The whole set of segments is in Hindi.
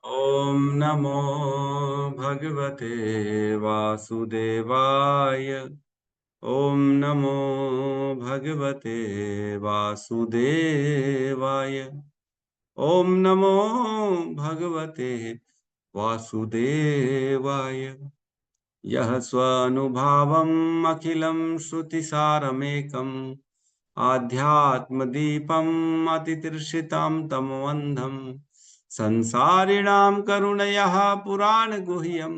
ॐ नमो भगवते वासुदेवाय। ॐ नमो भगवते वासुदेवाय। ॐ नमो भगवते वासुदेवाय। यः स्वानुभावम् अखिलं श्रुतिसारमेकम् आध्यात्मदीपम् अतितीर्षितां तमोऽन्धम् संसारिणां करुणयः पुराणगुह्यम्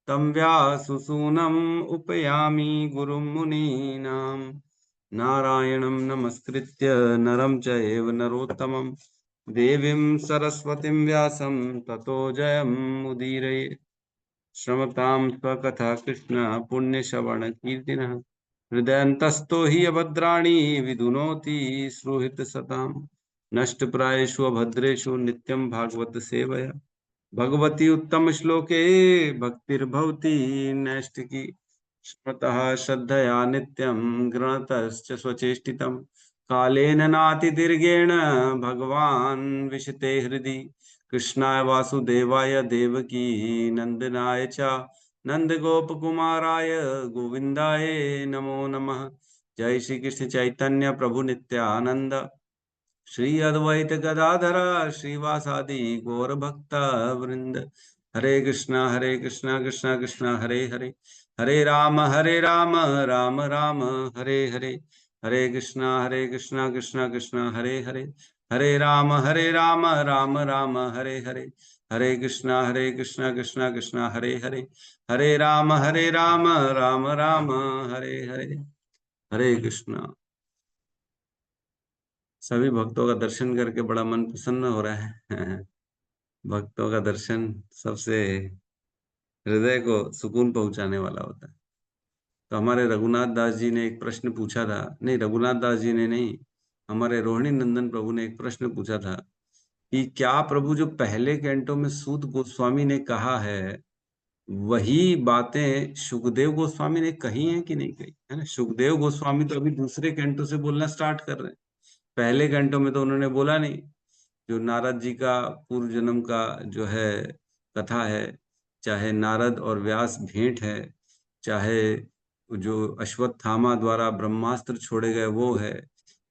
तं व्याससूनम् उपयामि गुरुं मुनीनां। नारायणं नमस्कृत्य नरं चैव नरोत्तमं देवीं सरस्वतीं व्यासं ततो जयमुदीरये। श्रमतां स्वकथा कृष्ण पुण्यश्रवण कीर्तिनः हृदयन्तस्थो हि अभद्राणि विदुनोति श्रूहित सताम् नष्टप्रायेषु अभद्रेषु नित्यं भागवत सेवया भगवती उत्तम श्लोके भक्तिर्भवति नैष्टिकी स्मृतः श्रद्धया नित्यं गृणतश्च स्वचेष्टितं कालेन नातिदीर्घेण भगवान् विशते हृदि कृष्णाय वासुदेवाय देवकी नंदनाय च नंदगोपकुमाराय गोविंदाय नमो नमः। जय श्री कृष्ण चैतन्य प्रभु नित्यानंद श्री अद्वैत गदाधर श्रीवासादि गौर भक्त वृंद। हरे कृष्णा कृष्णा कृष्णा हरे हरे, हरे राम राम राम हरे हरे। हरे कृष्णा कृष्णा कृष्णा हरे हरे, हरे राम राम राम हरे हरे। हरे कृष्णा कृष्णा कृष्णा हरे हरे, हरे राम राम राम हरे हरे। हरे कृष्णा। सभी भक्तों का दर्शन करके बड़ा मन प्रसन्न हो रहा है। भक्तों का दर्शन सबसे हृदय को सुकून पहुंचाने वाला होता है। तो हमारे रघुनाथ दास जी ने एक प्रश्न पूछा था, नहीं रघुनाथ दास जी ने नहीं, हमारे रोहिणी नंदन प्रभु ने एक प्रश्न पूछा था कि क्या प्रभु जो पहले कैंटो में सूत गोस्वामी ने कहा है वही बातें सुखदेव गोस्वामी ने कही हैं कि नहीं कही है ना। सुखदेव गोस्वामी तो अभी दूसरे कैंटो से बोलना स्टार्ट कर रहे हैं, पहले कैंटो में तो उन्होंने बोला नहीं। जो नारद जी का पूर्व जन्म का जो है कथा है, चाहे नारद और व्यास भेंट है, चाहे जो अश्वत्थामा द्वारा ब्रह्मास्त्र छोड़े गए वो है,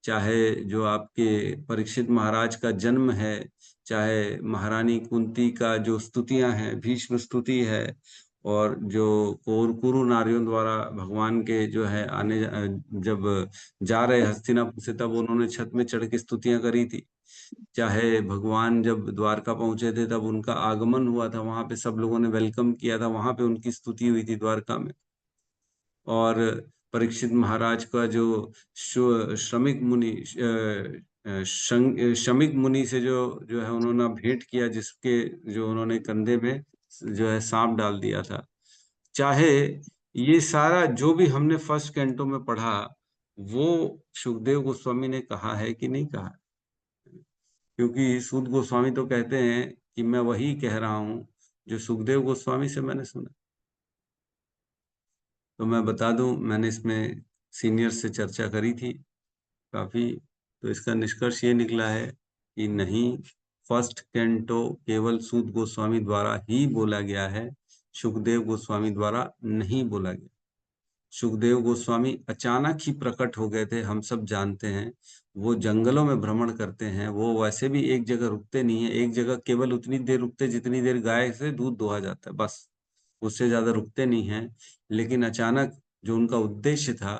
चाहे जो आपके परीक्षित महाराज का जन्म है, चाहे महारानी कुंती का जो स्तुतियां हैं, भीष्म स्तुति है, और जो कुरु नारियों द्वारा भगवान के जो है आने जब जा रहे हस्तिनापुर से तब उन्होंने छत में चढ़ के स्तुतियां करी थी, चाहे भगवान जब द्वारका पहुंचे थे तब उनका आगमन हुआ था, वहां पे सब लोगों ने वेलकम किया था, वहां पे उनकी स्तुति हुई थी द्वारका में। और परीक्षित महाराज का जो श्रमिक मुनि शमिक मुनि से जो जो है उन्होंने भेंट किया, जिसके जो उन्होंने कंधे में जो है सांप डाल दिया था। चाहे ये सारा जो भी हमने फर्स्ट कैंटो में पढ़ा वो सुखदेव गोस्वामी ने कहा है कि नहीं कहा। क्योंकि सूत गोस्वामी तो कहते हैं कि मैं वही कह रहा हूं जो सुखदेव गोस्वामी से मैंने सुना। तो मैं बता दूं, मैंने इसमें सीनियर से चर्चा करी थी काफी, तो इसका निष्कर्ष ये निकला है कि नहीं, फर्स्ट कैंटो केवल सूत गोस्वामी द्वारा ही बोला गया है, सुखदेव गोस्वामी द्वारा नहीं बोला गया। सुखदेव गोस्वामी अचानक ही प्रकट हो गए थे, हम सब जानते हैं। वो जंगलों में भ्रमण करते हैं, वो वैसे भी एक जगह रुकते नहीं है, एक जगह केवल उतनी देर रुकते जितनी देर गाय से दूध दोहा जाता है, बस उससे ज्यादा रुकते नहीं हैं। लेकिन अचानक जो उनका उद्देश्य था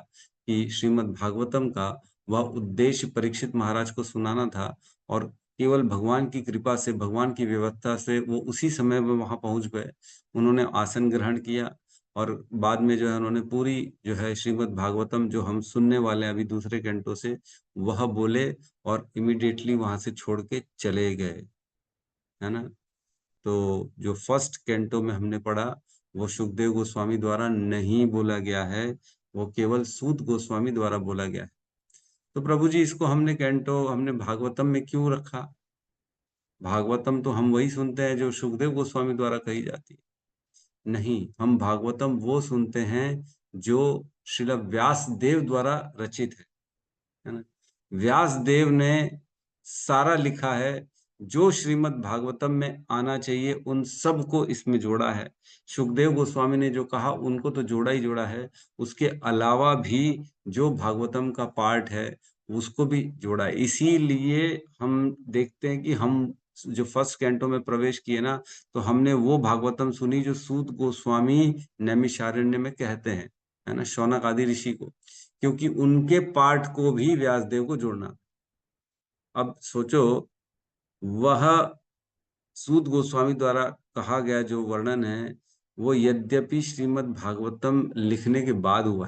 कि श्रीमद् भागवतम का, वह उद्देश्य परीक्षित महाराज को सुनाना था, और केवल भगवान की कृपा से, भगवान की व्यवस्था से वो उसी समय में वहां पहुंच गए। उन्होंने आसन ग्रहण किया और बाद में जो है उन्होंने पूरी जो है श्रीमद् भागवतम जो हम सुनने वाले हैं अभी दूसरे कैंटो से, वह बोले और इमिडिएटली वहां से छोड़ के चले गए, है ना। तो जो फर्स्ट कैंटो में हमने पढ़ा वो सुखदेव गोस्वामी द्वारा नहीं बोला गया है, वो केवल सूत गोस्वामी द्वारा बोला गया है। तो प्रभु जी इसको हमने भागवतम में क्यों रखा। भागवतम तो हम वही सुनते हैं जो सुखदेव गोस्वामी द्वारा कही जाती है। नहीं, हम भागवतम वो सुनते हैं जो श्रील व्यास देव द्वारा रचित है ना। व्यास देव ने सारा लिखा है, जो श्रीमद् भागवतम में आना चाहिए उन सब को इसमें जोड़ा है। सुखदेव गोस्वामी ने जो कहा उनको तो जोड़ा ही जोड़ा है, उसके अलावा भी जो भागवतम का पार्ट है उसको भी जोड़ा है। इसीलिए हम देखते हैं कि हम जो फर्स्ट कैंटो में प्रवेश किए ना, तो हमने वो भागवतम सुनी जो सूत गोस्वामी नैमिषारण्य में कहते हैं, है ना, शौनक आदि ऋषि को, क्योंकि उनके पार्ट को भी व्यासदेव को जोड़ना। अब सोचो, वह सूत गोस्वामी द्वारा कहा गया जो वर्णन है, वो यद्यपि श्रीमद् भागवतम लिखने के बाद हुआ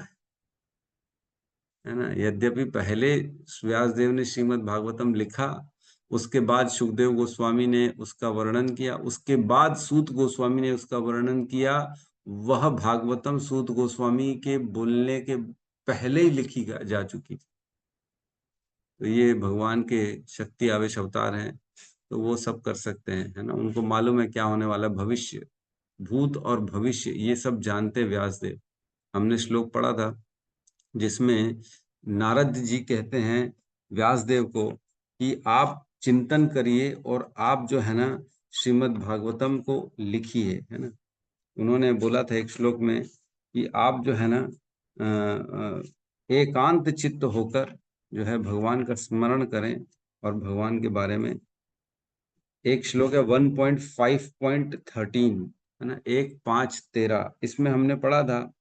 है ना, यद्यपि पहले व्यासदेव ने श्रीमद् भागवतम लिखा, उसके बाद सुखदेव गोस्वामी ने उसका वर्णन किया, उसके बाद सूत गोस्वामी ने उसका वर्णन किया। वह भागवतम सूत गोस्वामी के बोलने के पहले ही लिखी जा चुकी थी। तो ये भगवान के शक्ति आवेश अवतार हैं, तो वो सब कर सकते हैं, है ना, उनको मालूम है क्या होने वाला है, भविष्य, भूत और भविष्य ये सब जानते व्यासदेव। हमने श्लोक पढ़ा था जिसमें नारद जी कहते हैं व्यासदेव को कि आप चिंतन करिए और आप जो है ना श्रीमद् भागवतम को लिखिए, है ना। उन्होंने बोला था एक श्लोक में कि आप जो है ना एकांत चित्त होकर जो है भगवान का स्मरण करें और भगवान के बारे में। एक श्लोक है 1.5.13, है ना, 1.5.13, इसमें हमने पढ़ा था,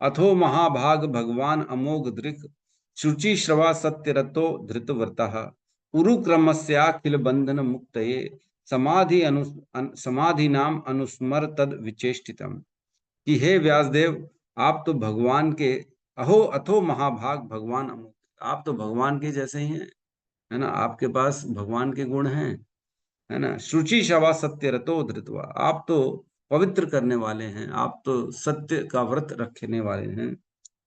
अथो महाभाग भगवान अमोघ दृक् शुचि श्रवा सत्यरतो धृतव्रतः उरुक्रमस्याखिल बंधन मुक्तये समाधि नाम अनुस्मर तद विचेष्टितम। कि हे व्यासदेव, आप तो भगवान के अथो महाभाग भगवान अमोघ, आप तो भगवान के जैसे ही हैं, है ना, आपके पास भगवान के गुण हैं, है ना। शुचि शवा सत्य रतो धृतवा, आप तो पवित्र करने वाले हैं, आप तो सत्य का व्रत रखने वाले हैं।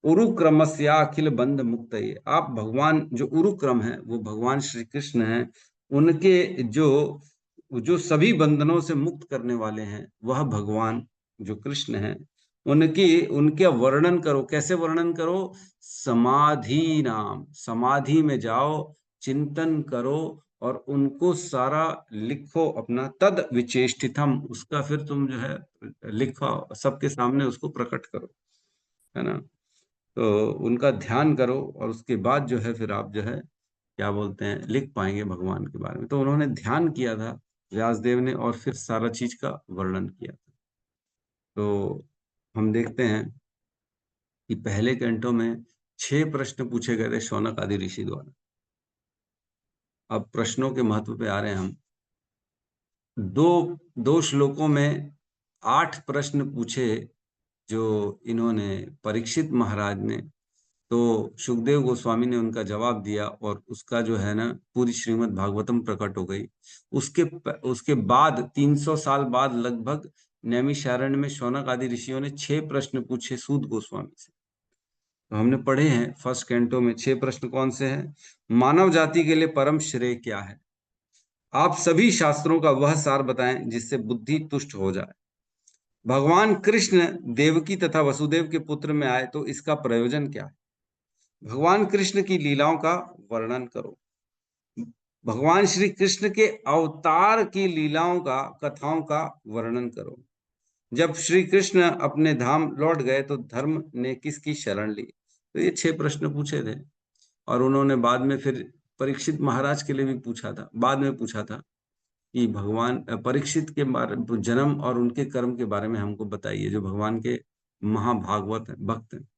उरुक्रमस्या अखिल बंध मुक्त, आप भगवान जो उरुक्रम है वो भगवान श्री कृष्ण हैं, उनके जो जो सभी बंधनों से मुक्त करने वाले हैं वह भगवान जो कृष्ण हैं, उनकी उनके वर्णन करो। कैसे वर्णन करो? समाधि नाम, समाधि में जाओ, चिंतन करो और उनको सारा लिखो अपना, तद विचेष्टितम, उसका फिर तुम जो है लिखो, सबके सामने उसको प्रकट करो, है ना। तो उनका ध्यान करो और उसके बाद जो है फिर आप जो है क्या बोलते हैं लिख पाएंगे भगवान के बारे में। तो उन्होंने ध्यान किया था व्यासदेव ने और फिर सारा चीज का वर्णन किया था। तो हम देखते हैं कि पहले कैंटो में 6 प्रश्न पूछे गए थे शौनक आदि ऋषि द्वारा। अब प्रश्नों के महत्व पे आ रहे हैं हम। दो दो श्लोकों में 8 प्रश्न पूछे जो इन्होंने परीक्षित महाराज ने, तो सुखदेव गोस्वामी ने उनका जवाब दिया और उसका जो है ना पूरी श्रीमद् भागवतम प्रकट हो गई। उसके बाद 300 साल बाद लगभग नैमिषारण्य में शौनक आदि ऋषियों ने 6 प्रश्न पूछे सूत गोस्वामी से। तो हमने पढ़े हैं फर्स्ट कैंटो में 6 प्रश्न कौन से हैं? मानव जाति के लिए परम श्रेय क्या है? आप सभी शास्त्रों का वह सार बताएं जिससे बुद्धि तुष्ट हो जाए। भगवान कृष्ण देवकी तथा वसुदेव के पुत्र में आए तो इसका प्रयोजन क्या है? भगवान कृष्ण की लीलाओं का वर्णन करो। भगवान श्री कृष्ण के अवतार की लीलाओं का, कथाओं का वर्णन करो। जब श्री कृष्ण अपने धाम लौट गए तो धर्म ने किसकी शरण ली? तो ये 6 प्रश्न पूछे थे और उन्होंने बाद में फिर परीक्षित महाराज के लिए भी पूछा था, बाद में पूछा था कि भगवान परीक्षित के बारे जन्म और उनके कर्म के बारे में हमको बताइए, जो भगवान के महाभागवत भक्त हैं।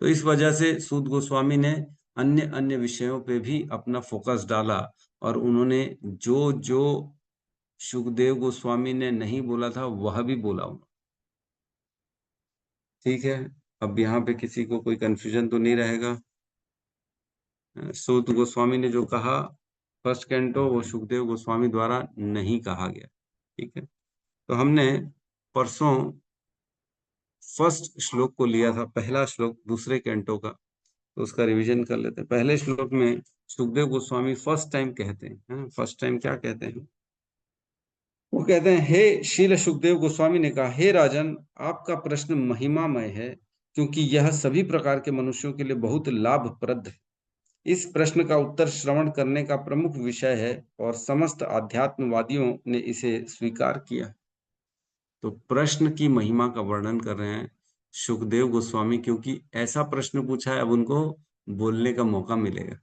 तो इस वजह से सूत गोस्वामी ने अन्य अन्य विषयों पे भी अपना फोकस डाला और उन्होंने जो जो सुखदेव गोस्वामी ने नहीं बोला था वह भी बोला उन्होंने। ठीक है, अब यहाँ पे किसी को कोई कंफ्यूजन तो नहीं रहेगा। सूत गोस्वामी ने जो कहा फर्स्ट कैंटो, वो सुखदेव गोस्वामी द्वारा नहीं कहा गया। ठीक है, तो हमने परसों फर्स्ट श्लोक को लिया था, पहला श्लोक दूसरे कैंटो का, तो उसका रिवीजन कर लेते हैं। पहले श्लोक में सुखदेव गोस्वामी फर्स्ट टाइम कहते हैं, फर्स्ट टाइम क्या कहते हैं? वो कहते हैं, हे शील सुखदेव गोस्वामी ने कहा, हे राजन, आपका प्रश्न महिमामय है क्योंकि यह सभी प्रकार के मनुष्यों के लिए बहुत लाभप्रद है। इस प्रश्न का उत्तर श्रवण करने का प्रमुख विषय है और समस्त आध्यात्मवादियों ने इसे स्वीकार किया। तो प्रश्न की महिमा का वर्णन कर रहे हैं सुखदेव गोस्वामी, क्योंकि ऐसा प्रश्न पूछा है, अब उनको बोलने का मौका मिलेगा,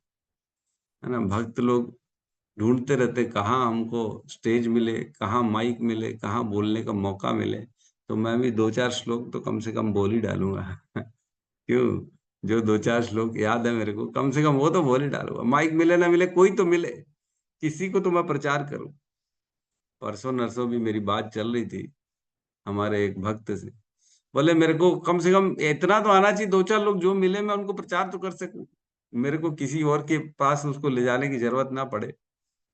है ना। भक्त लोग ढूंढते रहते कहाँ हमको स्टेज मिले, कहाँ माइक मिले, कहाँ बोलने का मौका मिले। तो मैं भी दो चार श्लोक तो कम से कम बोल ही डालूंगा। क्यों, जो दो चार श्लोक याद है मेरे को, कम से कम वो तो बोल ही डालूंगा। माइक मिले ना मिले, कोई तो मिले, किसी को तो मैं प्रचार करूं। परसों नरसों भी मेरी बात चल रही थी हमारे एक भक्त से, बोले मेरे को कम से कम इतना तो आना चाहिए, दो चार लोग जो मिले मैं उनको प्रचार तो कर सकूं, मेरे को किसी और के पास उसको ले जाने की जरूरत ना पड़े,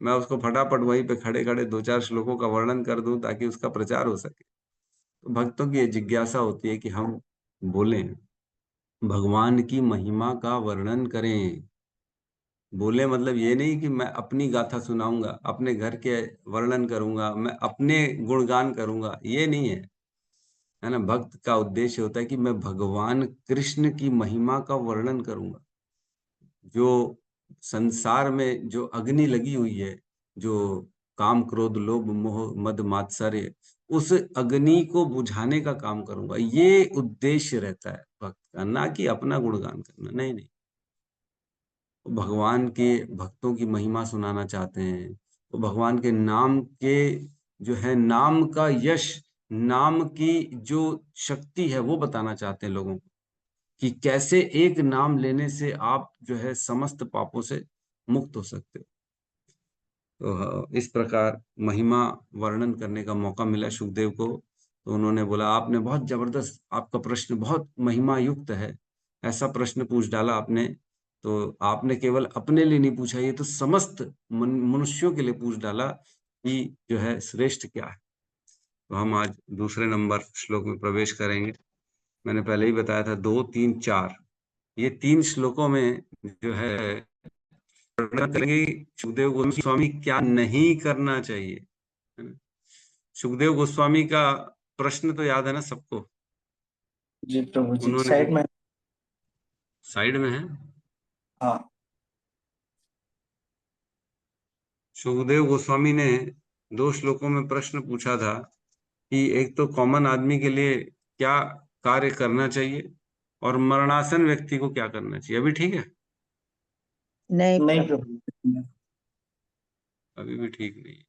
मैं उसको फटाफट वहीं पे खड़े खड़े दो चार श्लोकों का वर्णन कर दूं ताकि उसका प्रचार हो सके। तो भक्तों की ये जिज्ञासा होती है कि हम बोलें, भगवान की महिमा का वर्णन करें। बोले मतलब ये नहीं कि मैं अपनी गाथा सुनाऊंगा, अपने घर के वर्णन करूंगा, मैं अपने गुणगान करूंगा, ये नहीं है ना। भक्त का उद्देश्य होता है कि मैं भगवान कृष्ण की महिमा का वर्णन करूंगा। जो संसार में जो अग्नि लगी हुई है, जो काम क्रोध लोभ मोह मद मात्सर्य, उस अग्नि को बुझाने का काम करूंगा, ये उद्देश्य रहता है भक्त का, ना कि अपना गुणगान करना। नहीं नहीं, वो भगवान के भक्तों की महिमा सुनाना चाहते हैं, वो भगवान के नाम के जो है नाम का यश, नाम की जो शक्ति है वो बताना चाहते हैं लोगों को, कि कैसे एक नाम लेने से आप जो है समस्त पापों से मुक्त हो सकते हो। तो इस प्रकार महिमा वर्णन करने का मौका मिला सुखदेव को। तो उन्होंने बोला आपने बहुत जबरदस्त, आपका प्रश्न बहुत महिमा युक्त है, ऐसा प्रश्न पूछ डाला आपने। तो आपने केवल अपने लिए नहीं पूछा, ये तो समस्त मनुष्यों के लिए पूछ डाला कि जो है श्रेष्ठ क्या है। तो हम आज दूसरे नंबर श्लोक में प्रवेश करेंगे। मैंने पहले ही बताया था 2, 3, 4, ये 3 श्लोकों में जो है वर्णन करेंगे सुखदेव गोस्वामी क्या नहीं करना चाहिए, है ना। सुखदेव गोस्वामी का प्रश्न तो याद है ना सबको। जी प्रभु जी, उन्होंने साइड में। साइड में है। हाँ। सुखदेव गोस्वामी ने 2 श्लोकों में प्रश्न पूछा था कि एक तो कॉमन आदमी के लिए क्या कार्य करना चाहिए और मरणासन व्यक्ति को क्या करना चाहिए। अभी ठीक है? नहीं नहीं प्रभु। अभी भी ठीक नहीं है।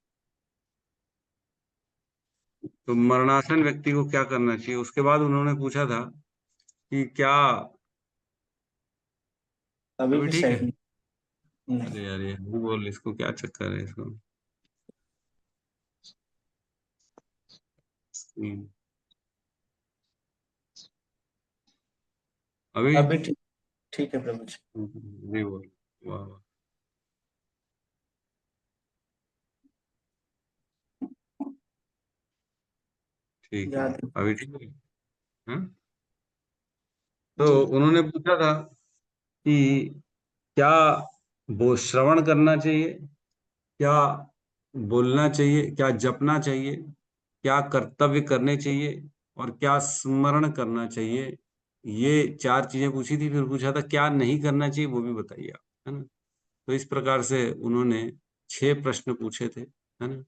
तो मरणासन व्यक्ति को क्या करना चाहिए, उसके बाद उन्होंने पूछा था कि क्या, अभी अभी भी ठीक है? साइड में नहीं। अरे यार ये बोल, इसको क्या चक्कर है इसको। हम्म, अभी अभी ठीक, ठीक है प्रभु जी। नहीं बोल। वाह वाह, ठीक है, याद है। अभी ठीक है। हाँ? तो जी। उन्होंने पूछा था कि क्या वो श्रवण करना चाहिए, क्या बोलना चाहिए, क्या जपना चाहिए, क्या कर्तव्य करने चाहिए और क्या स्मरण करना चाहिए। ये 4 चीजें पूछी थी। फिर पूछा था क्या नहीं करना चाहिए, वो भी बताइए आप, है ना। तो इस प्रकार से उन्होंने 6 प्रश्न पूछे थे, है ना।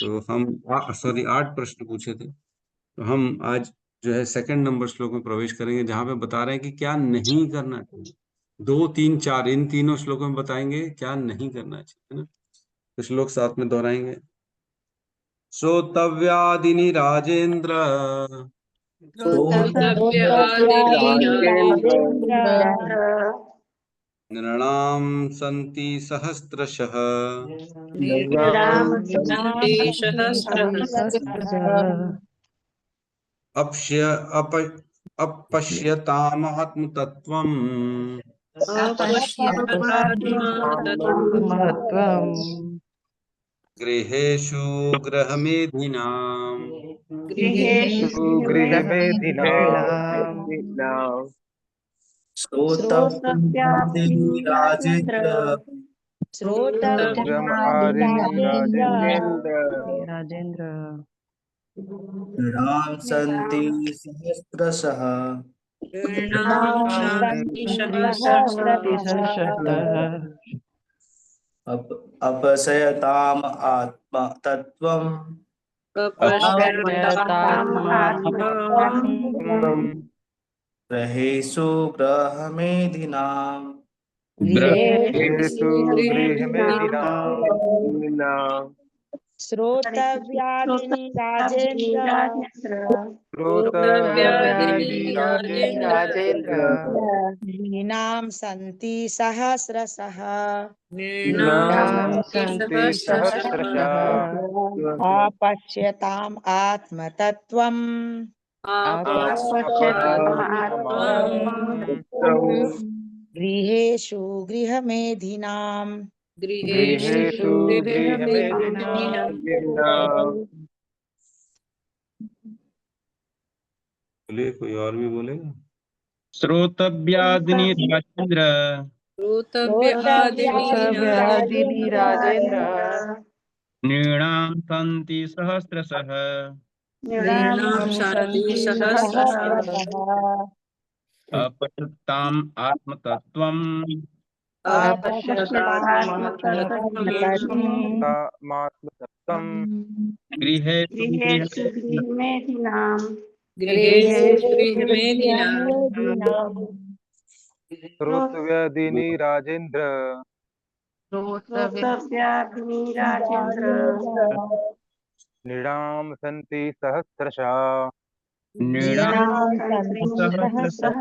तो हम सॉरी 8 प्रश्न पूछे थे। तो हम आज जो है सेकंड नंबर श्लोक में प्रवेश करेंगे, जहां पे बता रहे हैं कि क्या नहीं करना चाहिए। 2, 3, 4 इन तीनों श्लोकों में बताएंगे क्या नहीं करना चाहिए, है ना। तो श्लोक साथ में दोहराएंगे। श्रोतव्यादिनी राजेंद्र श्रोतव्यादि राजेन्द्र राजेन्द्र नृणाम सन्ति सहस्रशः नृणां सन्ति सहस्रशः सहस्रशः अप्य अप अपश्यतामात्मतत्त्वम् अपश्यतात्मातत्त्वम् महत्त्वम् गृहेषु गृहमेधिनाम् गृहेषु गृहमेधिनाम् श्रोतव्यादि श्रोतव्यादि राजेन्द्र राजेन्द्र श्रोतव्यम् आदिनि राजेन्द्र राजेन्द्र नृणां सन्ति सहस्रशः नृणां शान्ति सहस्रशः अपसयताम आत्मतत्त्वम् अपश्यतात्मात्मम् ग्रहेषु ग्रहमेधिनाम् गृहेषु गृहमेधिनाम् श्रोतव्यादिनी राजेन्द्र श्रोतव्यादिनी राजेन्द्र नृणां सन्ति सहस्रशः नृणां सन्ति सहस्रशः सहस्रशः अपश्यताम् आत्मतत्त्वम् अपश्यतात्मात्मम् गृहेषु गृहमेधिनाम् गृहेषु गृहमेधिनाम् बोलिए, कोई और भी बोलेगा? श्रोतव्यादिनी राजेन्द्र श्रोतव्यादिनी राजेन्द्र नृणां सन्ति सहस्रशः नृणां सन्ति सहस्रशः अपश्यताम् आत्मतत्त्वम् अपश्यतात्मात्मतत्त्वम् मात्मतत्त्वम् गृहेषु गृहेषु गृहमेधिनाम् श्रोतव्यादिनी राजेन्द्र नृणां सन्ति सहस्रशः नृणां सन्ति सहस्रशः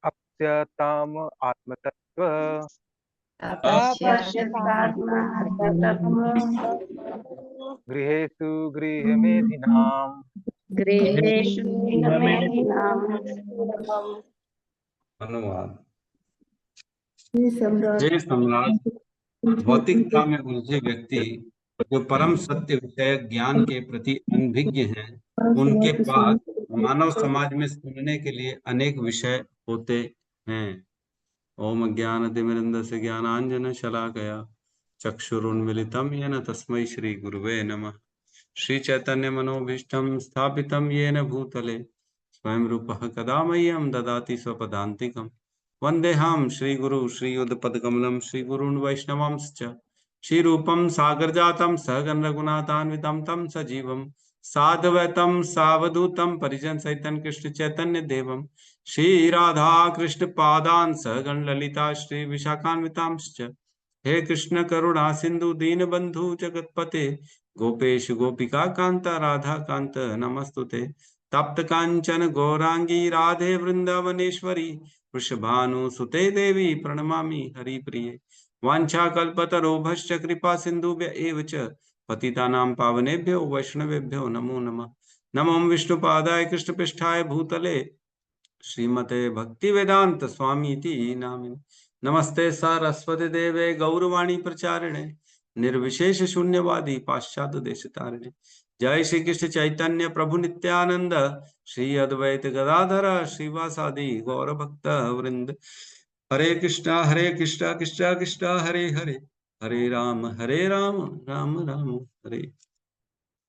अपश्यताम् आत्मतत्त्वम् गृहेषु गृहमेधिनाम् गृहेषु धन्यवाद। जय सम्राट। भौतिकता में उलझे व्यक्ति जो परम सत्य विषय ज्ञान के प्रति अनभिज्ञ हैं, उनके पास मानव समाज में सुनने के लिए अनेक विषय होते हैं। ओम अज्ञानतिमिरन्धस्य ज्ञानाञ्जन शलाकया चक्षुरुन्मिलितं येन तस्मै श्री गुरुवे नमः। श्री चैतन्य मनोभीष्टं स्थापितं येन भूतले स्वयं रूपः कदा मह्यं ददाति स्वपदान्तिकम्। वन्देऽहं श्रीगुरु श्रीयुतपदकमलं श्रीगुरून् वैष्णवांश्च श्रीरूपं सागरजातं सहगण रघुनाथान्वितं तं सजीवं साद्वैतं सावधूतं परिजन सहितं कृष्ण चैतन्य देवं श्री राधा कृष्ण पादान् सहगण ललिता श्री विशाखान्वितांश्च। हे कृष्ण करुणा सिंधु दीनबंधु जगतपते गोपेश गोपिका कांत राधा कांत नमस्तुते। तप्त कांचन गौरांगी राधे वृंदावनेश्वरी वृषभानुसुते देवी प्रणमामि हरिप्रिये। वाञ्छाकल्पतरोभश्च कृपा सिन्धुभ्य एव च पतितानां पावनेभ्यो वैष्णवेभ्यो नमो नमः। नमो विष्णुपादाय कृष्णपृष्ठाय भूतले श्रीमते भक्तिवेदांत स्वामीति नामिने। नमस्ते सरस्वती देवे गौरवाणी प्रचारिणे निर्विशेष शून्यवादी पाश्चात्य देशतारिणे। जय श्री कृष्ण चैतन्य प्रभु नित्यानंद श्री अद्वैत गदाधर श्रीवासादि गौर भक्त वृंद। हरे कृष्णा कृष्णा कृष्णा हरे हरे, हरे राम राम राम हरे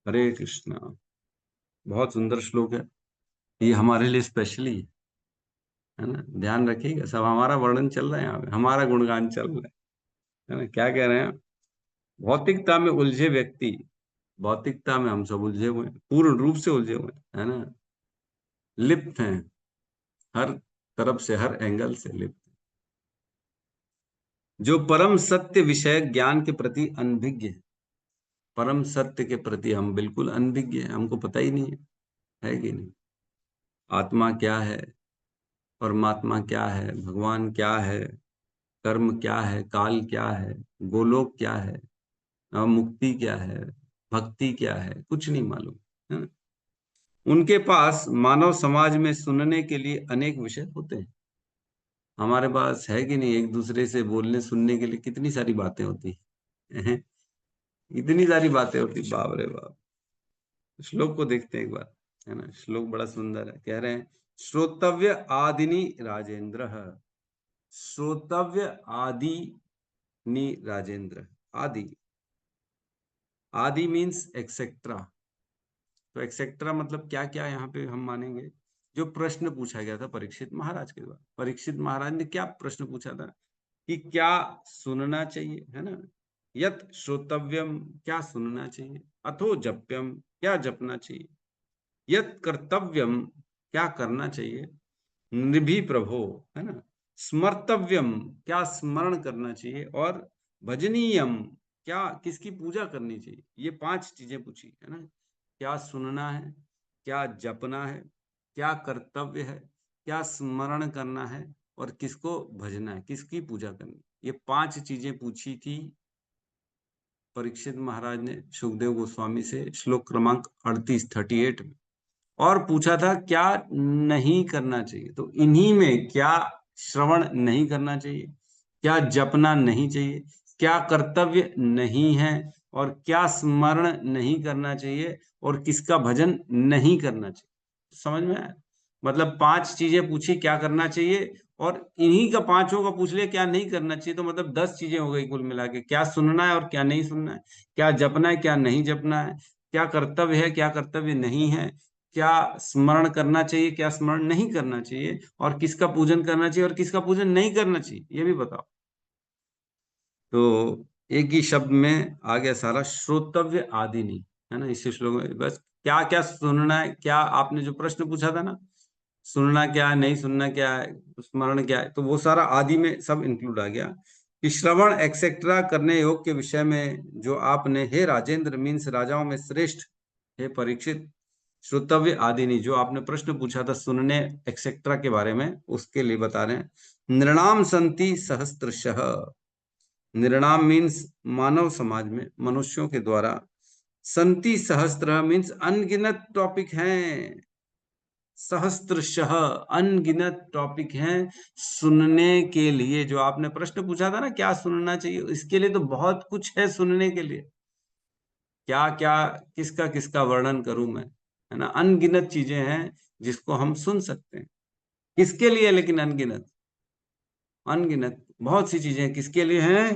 हरे कृष्णा। बहुत सुंदर श्लोक है ये, हमारे लिए स्पेशली है ना। ध्यान रखिएगा, सब हमारा वर्णन चल रहा है यहाँ पे, हमारा गुणगान चल रहा है ना। क्या कह रहे हैं? भौतिकता में उलझे व्यक्ति, भौतिकता में हम सब उलझे हुए हैं, पूर्ण रूप से उलझे हुए हैं, है ना। लिप्त हैं, हर तरफ से, हर एंगल से लिप्त। जो परम सत्य विषय ज्ञान के प्रति अनभिज्ञ है, परम सत्य के प्रति हम बिल्कुल अनभिज्ञ हैं, हमको पता ही नहीं है कि नहीं। आत्मा क्या है, परमात्मा क्या है, भगवान क्या है, कर्म क्या है, काल क्या है, गोलोक क्या है, मुक्ति क्या है, भक्ति क्या है, कुछ नहीं मालूम, है ना। उनके पास मानव समाज में सुनने के लिए अनेक विषय होते हैं। हमारे पास है कि नहीं, एक दूसरे से बोलने सुनने के लिए कितनी सारी बातें होती हैं, इतनी सारी बातें होती, बाप रे बाप। श्लोक को देखते हैं एक बार, है ना। श्लोक बड़ा सुंदर है। कह रहे हैं श्रोतव्य आदिनी राजेंद्र, श्रोतव्य आदिनी राजेंद्र। आदि, आदि मीन्स एक्सेट्रा। तो एक्सेट्रा मतलब क्या क्या यहाँ पे हम मानेंगे? जो प्रश्न पूछा गया था परीक्षित महाराज के द्वारा। परीक्षित महाराज ने क्या प्रश्न पूछा था कि क्या सुनना चाहिए, है ना, यत श्रोतव्यम क्या सुनना चाहिए, अथो जप्यम क्या जपना चाहिए, यत कर्तव्यम क्या करना चाहिए, नृभि प्रभो, है ना, स्मर्तव्यम क्या स्मरण करना चाहिए, और भजनीयम क्या किसकी पूजा करनी चाहिए। ये 5 चीजें पूछी, है ना। क्या सुनना है, क्या जपना है, क्या कर्तव्य है, क्या स्मरण करना है, और किसको भजना है, किसकी पूजा करनी। ये 5 चीजें पूछी थी परीक्षित महाराज ने सुखदेव गोस्वामी से श्लोक क्रमांक 38 में। और पूछा था क्या नहीं करना चाहिए, तो इन्हीं में क्या श्रवण नहीं करना चाहिए, क्या जपना नहीं चाहिए, क्या कर्तव्य नहीं है, और क्या स्मरण नहीं करना चाहिए, और किसका भजन नहीं करना चाहिए। समझ में आया? मतलब 5 चीजें पूछी क्या करना चाहिए, और इन्हीं का 5 का पूछ लिया क्या नहीं करना चाहिए, तो मतलब 10 चीजें हो गई कुल मिला के। क्या सुनना है और क्या नहीं सुनना है, क्या जपना है क्या नहीं जपना है, क्या कर्तव्य है क्या कर्तव्य नहीं है, क्या स्मरण करना चाहिए क्या स्मरण नहीं करना चाहिए, और किसका पूजन करना चाहिए और किसका पूजन नहीं करना चाहिए, ये भी बताओ। तो एक ही शब्द में आ गया सारा, श्रोतव्य आदि नहीं, है ना। इसी श्लोक में बस क्या क्या सुनना है, क्या आपने जो प्रश्न पूछा था ना, सुनना क्या है नहीं सुनना क्या है स्मरण क्या है, तो वो सारा आदि में सब इंक्लूड आ गया। कि श्रवण एक्सेट्रा करने योग के विषय में जो आपने, हे राजेंद्र मीन्स राजाओं में श्रेष्ठ, हे परीक्षित, श्रोतव्य आदि नहीं, जो आपने प्रश्न पूछा था सुनने एक्सेट्रा के बारे में, उसके लिए बता रहे हैं। नृणाम संति सहस्त्रशः, नृणाम मीन्स मानव समाज में मनुष्यों के द्वारा, संति सहस्त्र मीन्स अनगिनत टॉपिक हैं, सहस्त्रशः अनगिनत टॉपिक हैं सुनने के लिए। जो आपने प्रश्न पूछा था ना क्या सुनना चाहिए, इसके लिए तो बहुत कुछ है सुनने के लिए। क्या क्या किसका किसका वर्णन करूं मैं, है ना। अनगिनत चीजें हैं जिसको हम सुन सकते हैं। किसके लिए लेकिन अनगिनत, अनगिनत बहुत सी चीजें किसके लिए हैं।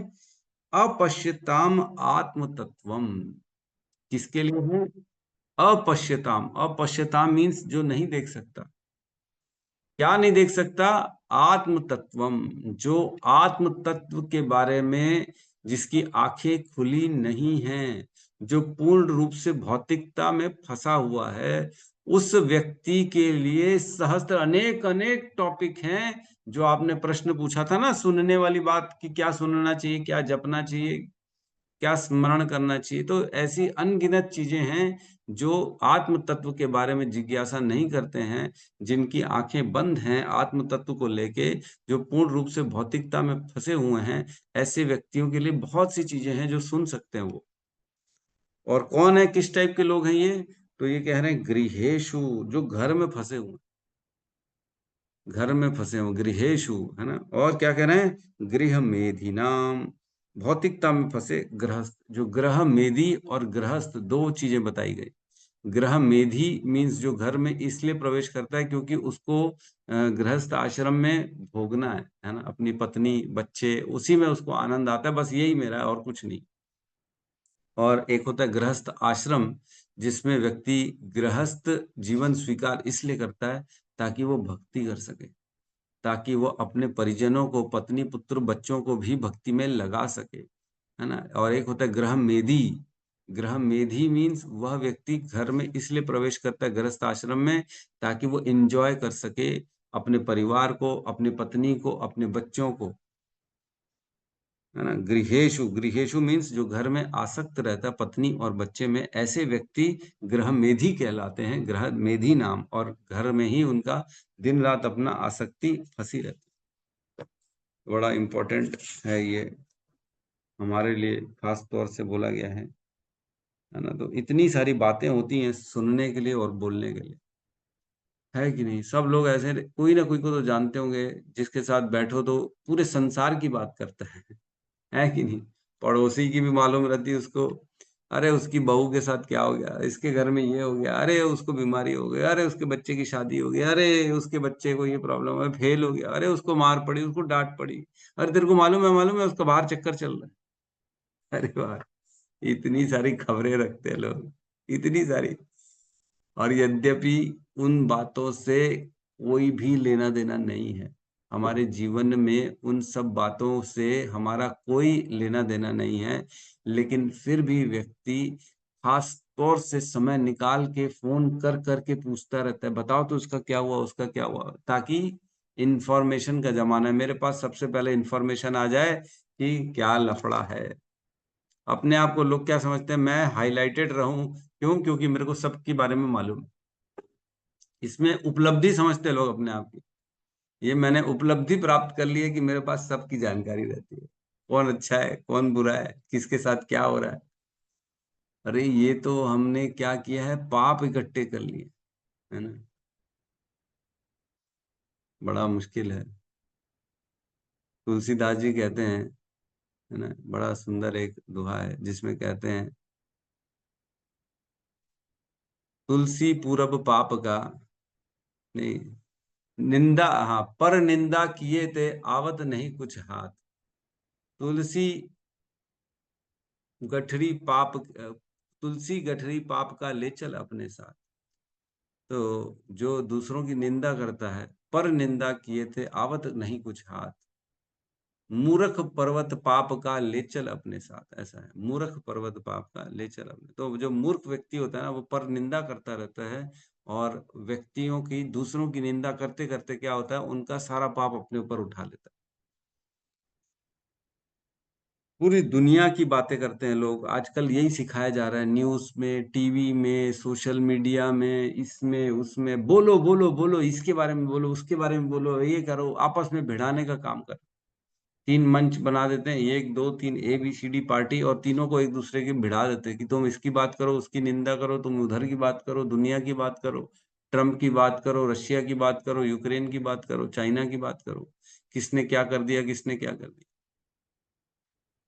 अपश्यताम आत्म तत्वम, किसके लिए है। अपश्यताम, अपश्यताम मीन्स जो नहीं देख सकता। क्या नहीं देख सकता, आत्म तत्वम, जो आत्म तत्व के बारे में जिसकी आंखें खुली नहीं हैं, जो पूर्ण रूप से भौतिकता में फंसा हुआ है, उस व्यक्ति के लिए सहस्त्र अनेक अनेक टॉपिक हैं। जो आपने प्रश्न पूछा था ना सुनने वाली बात की, क्या सुनना चाहिए क्या जपना चाहिए क्या स्मरण करना चाहिए, तो ऐसी अनगिनत चीजें हैं जो आत्म तत्व के बारे में जिज्ञासा नहीं करते हैं, जिनकी आंखें बंद हैं आत्म तत्व को लेके, जो पूर्ण रूप से भौतिकता में फंसे हुए हैं। ऐसे व्यक्तियों के लिए बहुत सी चीजें हैं जो सुन सकते हैं वो। और कौन है, किस टाइप के लोग हैं ये, तो ये कह रहे हैं गृहेशु, जो घर में फंसे हुए, घर में फंसे हुए गृहेशु, है ना। और क्या कह रहे हैं, गृह मेधी नाम, भौतिकता में फंसे गृहस्थ। जो ग्रह मेधी और गृहस्थ दो चीजें बताई गई। ग्रह मेधी मीन्स जो घर में इसलिए प्रवेश करता है क्योंकि उसको गृहस्थ आश्रम में भोगना है ना, अपनी पत्नी बच्चे उसी में उसको आनंद आता है, बस यही मेरा है और कुछ नहीं। और एक होता है गृहस्थ आश्रम, जिसमें व्यक्ति गृहस्थ जीवन स्वीकार इसलिए करता है ताकि वो भक्ति कर सके, ताकि वो अपने परिजनों को पत्नी पुत्र बच्चों को भी भक्ति में लगा सके, है ना। और एक होता है गृह मेधी, गृह मेधी मीन्स वह व्यक्ति घर में इसलिए प्रवेश करता है गृहस्थ आश्रम में ताकि वो एंजॉय कर सके अपने परिवार को, अपनी पत्नी को, अपने बच्चों को, है ना। गृहेशु, गृहेशु मीन्स जो घर में आसक्त रहता है पत्नी और बच्चे में, ऐसे व्यक्ति गृह मेधी कहलाते हैं, गृह मेधी नाम। और घर में ही उनका दिन रात अपना आसक्ति फंसी रहती है। बड़ा इंपॉर्टेंट है ये, हमारे लिए खास तौर से बोला गया है ना। तो इतनी सारी बातें होती हैं सुनने के लिए और बोलने के लिए, है कि नहीं। सब लोग ऐसे कोई ना कोई को तो जानते होंगे जिसके साथ बैठो तो पूरे संसार की बात करता है कि नहीं। पड़ोसी की भी मालूम रहती है उसको, अरे उसकी बहू के साथ क्या हो गया, इसके घर में ये हो गया, अरे उसको बीमारी हो गई, अरे उसके बच्चे की शादी हो गई, अरे उसके बच्चे को ये प्रॉब्लम है फेल हो गया, अरे उसको मार पड़ी, उसको डांट पड़ी, अरे तेरे को मालूम है उसका बाहर चक्कर चल रहा है। अरे वाह, इतनी सारी खबरें रखते हैं लोग, इतनी सारी। और यद्यपि उन बातों से कोई भी लेना देना नहीं है, हमारे जीवन में उन सब बातों से हमारा कोई लेना देना नहीं है, लेकिन फिर भी व्यक्ति खास तौर से समय निकाल के फोन कर करके पूछता रहता है, बताओ तो उसका क्या हुआ, उसका क्या हुआ, ताकि इंफॉर्मेशन का जमाना है, मेरे पास सबसे पहले इंफॉर्मेशन आ जाए कि क्या लफड़ा है। अपने आप को लोग क्या समझते हैं, मैं हाईलाइटेड रहूं, क्यों? क्योंकि मेरे को सबके बारे में मालूम है। इसमें उपलब्धि समझते हैं लोग अपने आप की, ये मैंने उपलब्धि प्राप्त कर ली है कि मेरे पास सबकी जानकारी रहती है, कौन अच्छा है, कौन बुरा है, किसके साथ क्या हो रहा है। अरे ये तो हमने क्या किया है, पाप इकट्ठे कर लिए, है ना। बड़ा मुश्किल है। तुलसीदास जी कहते हैं, है ना, बड़ा सुंदर एक दोहा है जिसमें कहते हैं, तुलसी पूरब पाप का, नहीं, निंदा, हाँ, पर निंदा किए थे आवत नहीं कुछ हाथ, तुलसी गठरी पाप, तुलसी गठरी पाप का ले चल अपने साथ। तो जो दूसरों की निंदा करता है, पर निंदा किए थे आवत नहीं कुछ हाथ, मूर्ख पर्वत पाप का ले चल अपने साथ, ऐसा है, मूर्ख पर्वत पाप का ले चल अपने। तो जो मूर्ख व्यक्ति होता है ना, वो पर निंदा करता रहता है, और व्यक्तियों की, दूसरों की निंदा करते करते क्या होता है, उनका सारा पाप अपने ऊपर उठा लेता है। पूरी दुनिया की बातें करते हैं लोग, आजकल यही सिखाया जा रहा है, न्यूज में, टीवी में, सोशल मीडिया में, इसमें उसमें, बोलो बोलो बोलो, इसके बारे में बोलो, उसके बारे में बोलो, ये करो, आपस में भिड़ाने का काम कर। तीन मंच बना देते हैं, एक दो तीन ABCD पार्टी, और तीनों को एक दूसरे के भिड़ा देते हैं कि तुम इसकी बात करो, उसकी निंदा करो, तुम उधर की बात करो, दुनिया की बात करो, ट्रम्प की बात करो, रशिया की बात करो, यूक्रेन की बात करो, चाइना की बात करो, किसने क्या कर दिया, किसने क्या कर दिया।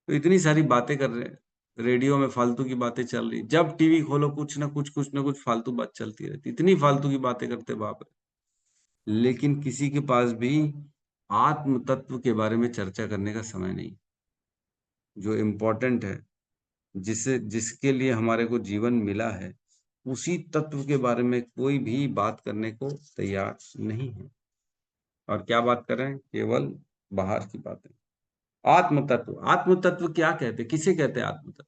तो इतनी सारी बातें कर रहे हैं, रेडियो में फालतू की बातें चल रही, जब टीवी खोलो कुछ ना कुछ फालतू बात चलती रहती, इतनी फालतू की बातें करते बाप रे। लेकिन किसी के पास भी आत्म तत्व के बारे में चर्चा करने का समय नहीं, जो इम्पोर्टेंट है, जिसे, जिसके लिए हमारे को जीवन मिला है, उसी तत्व के बारे में कोई भी बात करने को तैयार नहीं है। और क्या बात कर रहे हैं, केवल बाहर की बातें। आत्म तत्व, आत्म तत्व क्या कहते हैं, किसे कहते हैं आत्म तत्व?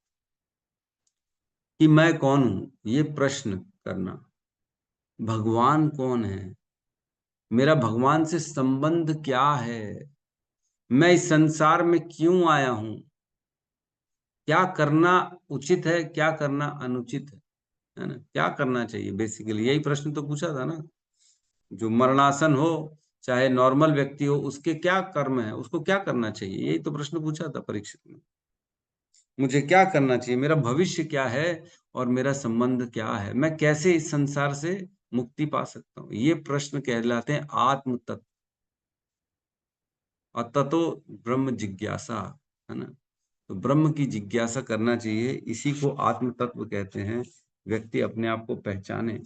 कि मैं कौन हूं, ये प्रश्न करना। भगवान कौन है, मेरा भगवान से संबंध क्या है, मैं इस संसार में क्यों आया हूं, क्या करना उचित है, क्या करना अनुचित है ना, क्या करना चाहिए, बेसिकली यही प्रश्न तो पूछा था ना। जो मरणासन हो, चाहे नॉर्मल व्यक्ति हो, उसके क्या कर्म है, उसको क्या करना चाहिए, यही तो प्रश्न पूछा था परीक्षित में। मुझे क्या करना चाहिए, मेरा भविष्य क्या है, और मेरा संबंध क्या है, मैं कैसे इस संसार से मुक्ति पा सकता हूँ, ये प्रश्न कहलाते हैं आत्म तत्व। और ततो ब्रह्म जिज्ञासा, है ना। तो ब्रह्म की जिज्ञासा करना चाहिए, इसी को आत्म तत्व कहते हैं, व्यक्ति अपने आप को पहचाने।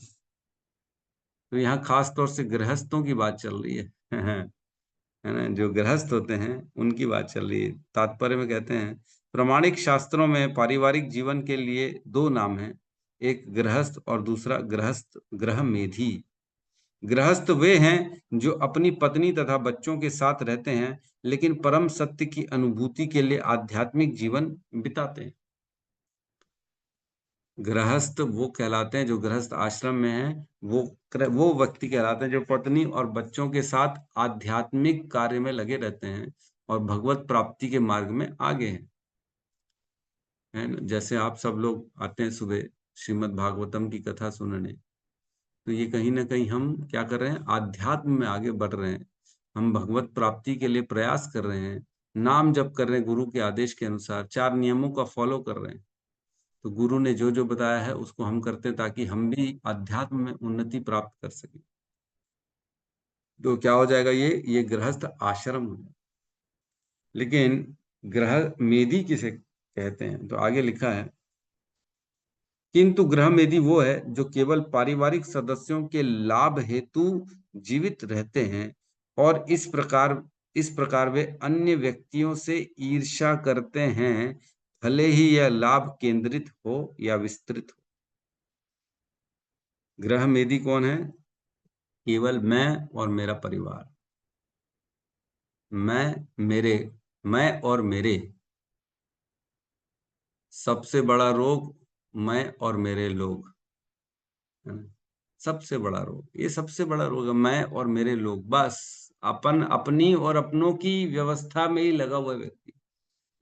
तो यहाँ खास तौर से गृहस्थों की बात चल रही है है ना, जो गृहस्थ होते हैं उनकी बात चल रही है। तात्पर्य में कहते हैं, प्रामाणिक शास्त्रों में पारिवारिक जीवन के लिए दो नाम हैं, एक गृहस्थ और दूसरा गृहस्थ गृह मेधी। गृहस्थ वे हैं जो अपनी पत्नी तथा बच्चों के साथ रहते हैं, लेकिन परम सत्य की अनुभूति के लिए आध्यात्मिक जीवन बिताते हैं। गृहस्थ वो कहलाते हैं जो गृहस्थ आश्रम में हैं, वो व्यक्ति कहलाते हैं जो पत्नी और बच्चों के साथ आध्यात्मिक कार्य में लगे रहते हैं और भगवत प्राप्ति के मार्ग में आगे हैं, है ना। जैसे आप सब लोग आते हैं सुबह श्रीमद् भागवतम की कथा सुनने, तो ये कहीं ना कहीं हम क्या कर रहे हैं, आध्यात्म में आगे बढ़ रहे हैं, हम भगवत प्राप्ति के लिए प्रयास कर रहे हैं, नाम जप कर रहे हैं, गुरु के आदेश के अनुसार 4 नियमों का फॉलो कर रहे हैं। तो गुरु ने जो जो बताया है उसको हम करते हैं, ताकि हम भी अध्यात्म में उन्नति प्राप्त कर सकें। तो क्या हो जाएगा, ये गृहस्थ आश्रम हो जाएगा। लेकिन ग्रह मेधी किसे कहते हैं, तो आगे लिखा है, किंतु गृह मेधी वो है जो केवल पारिवारिक सदस्यों के लाभ हेतु जीवित रहते हैं, और इस प्रकार वे अन्य व्यक्तियों से ईर्ष्या करते हैं, भले ही यह लाभ केंद्रित हो या विस्तृत हो। ग्रह मेधी कौन है? केवल मैं और मेरा परिवार। मैं और मेरे। सबसे बड़ा रोग मैं और मेरे लोग, है ना? सबसे बड़ा रोग, ये सबसे बड़ा रोग है, मैं और मेरे लोग। बस अपनी और अपनों की व्यवस्था में ही लगा हुआ व्यक्ति।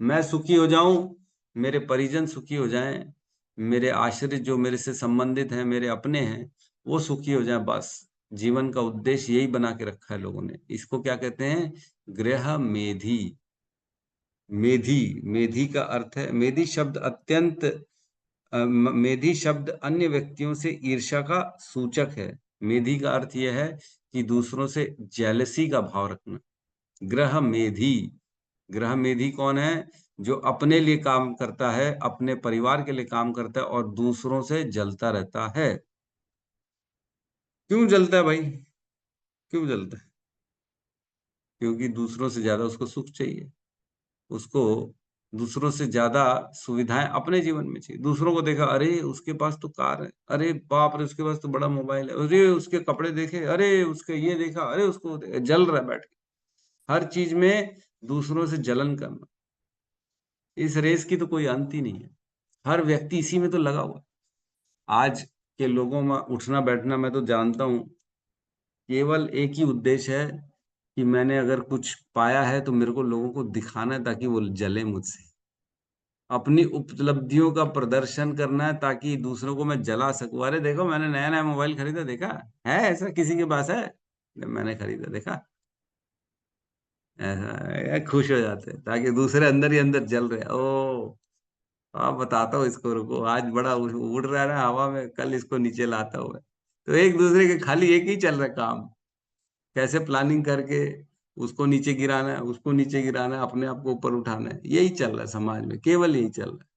मैं सुखी हो जाऊं, मेरे परिजन सुखी हो जाएं, मेरे आश्रित जो मेरे से संबंधित हैं, मेरे अपने हैं, वो सुखी हो जाएं। बस जीवन का उद्देश्य यही बना के रखा है लोगों ने। इसको क्या कहते हैं? गृह मेधी। मेधी, मेधी का अर्थ है, मेधी शब्द अत्यंत मेधी शब्द अन्य व्यक्तियों से ईर्ष्या का सूचक है। मेधी का अर्थ यह है कि दूसरों से जेलसी का भाव रखना। ग्रह मेधी, ग्रह मेधी कौन है? जो अपने लिए काम करता है, अपने परिवार के लिए काम करता है और दूसरों से जलता रहता है। क्यों जलता है भाई? क्यों जलता है? क्योंकि दूसरों से ज्यादा उसको सुख चाहिए, उसको दूसरों से ज्यादा सुविधाएं अपने जीवन में चाहिए। दूसरों को देखा, अरे उसके पास तो कार है, अरे बाप रे उसके पास तो बड़ा मोबाइल है, अरे उसके कपड़े देखे, अरे उसके ये देखा, अरे उसको जल रहा है बैठ के। हर चीज में दूसरों से जलन करना, इस रेस की तो कोई अंत ही नहीं है। हर व्यक्ति इसी में तो लगा हुआ है। आज के लोगों में उठना बैठना मैं तो जानता हूं, केवल एक ही उद्देश्य है कि मैंने अगर कुछ पाया है तो मेरे को लोगों को दिखाना है ताकि वो जले मुझसे। अपनी उपलब्धियों का प्रदर्शन करना है ताकि दूसरों को मैं जला सकूं। अरे देखो मैंने नया नया मोबाइल खरीदा, देखा है? ऐसा किसी के पास है? मैंने खरीदा, देखा? ऐसा खुश हो जाते हैं ताकि दूसरे अंदर ही अंदर जल रहे हैं। ओ अब बताता हूँ इसको, रुको, आज बड़ा उड़ रहा है ना हवा में, कल इसको नीचे लाता हूँ मैं। तो एक दूसरे के खाली एक ही चल रहा है काम, कैसे प्लानिंग करके उसको नीचे गिराना है, उसको नीचे गिराना है, अपने आप को ऊपर उठाना है। यही चल रहा है समाज में, केवल यही चल रहा है।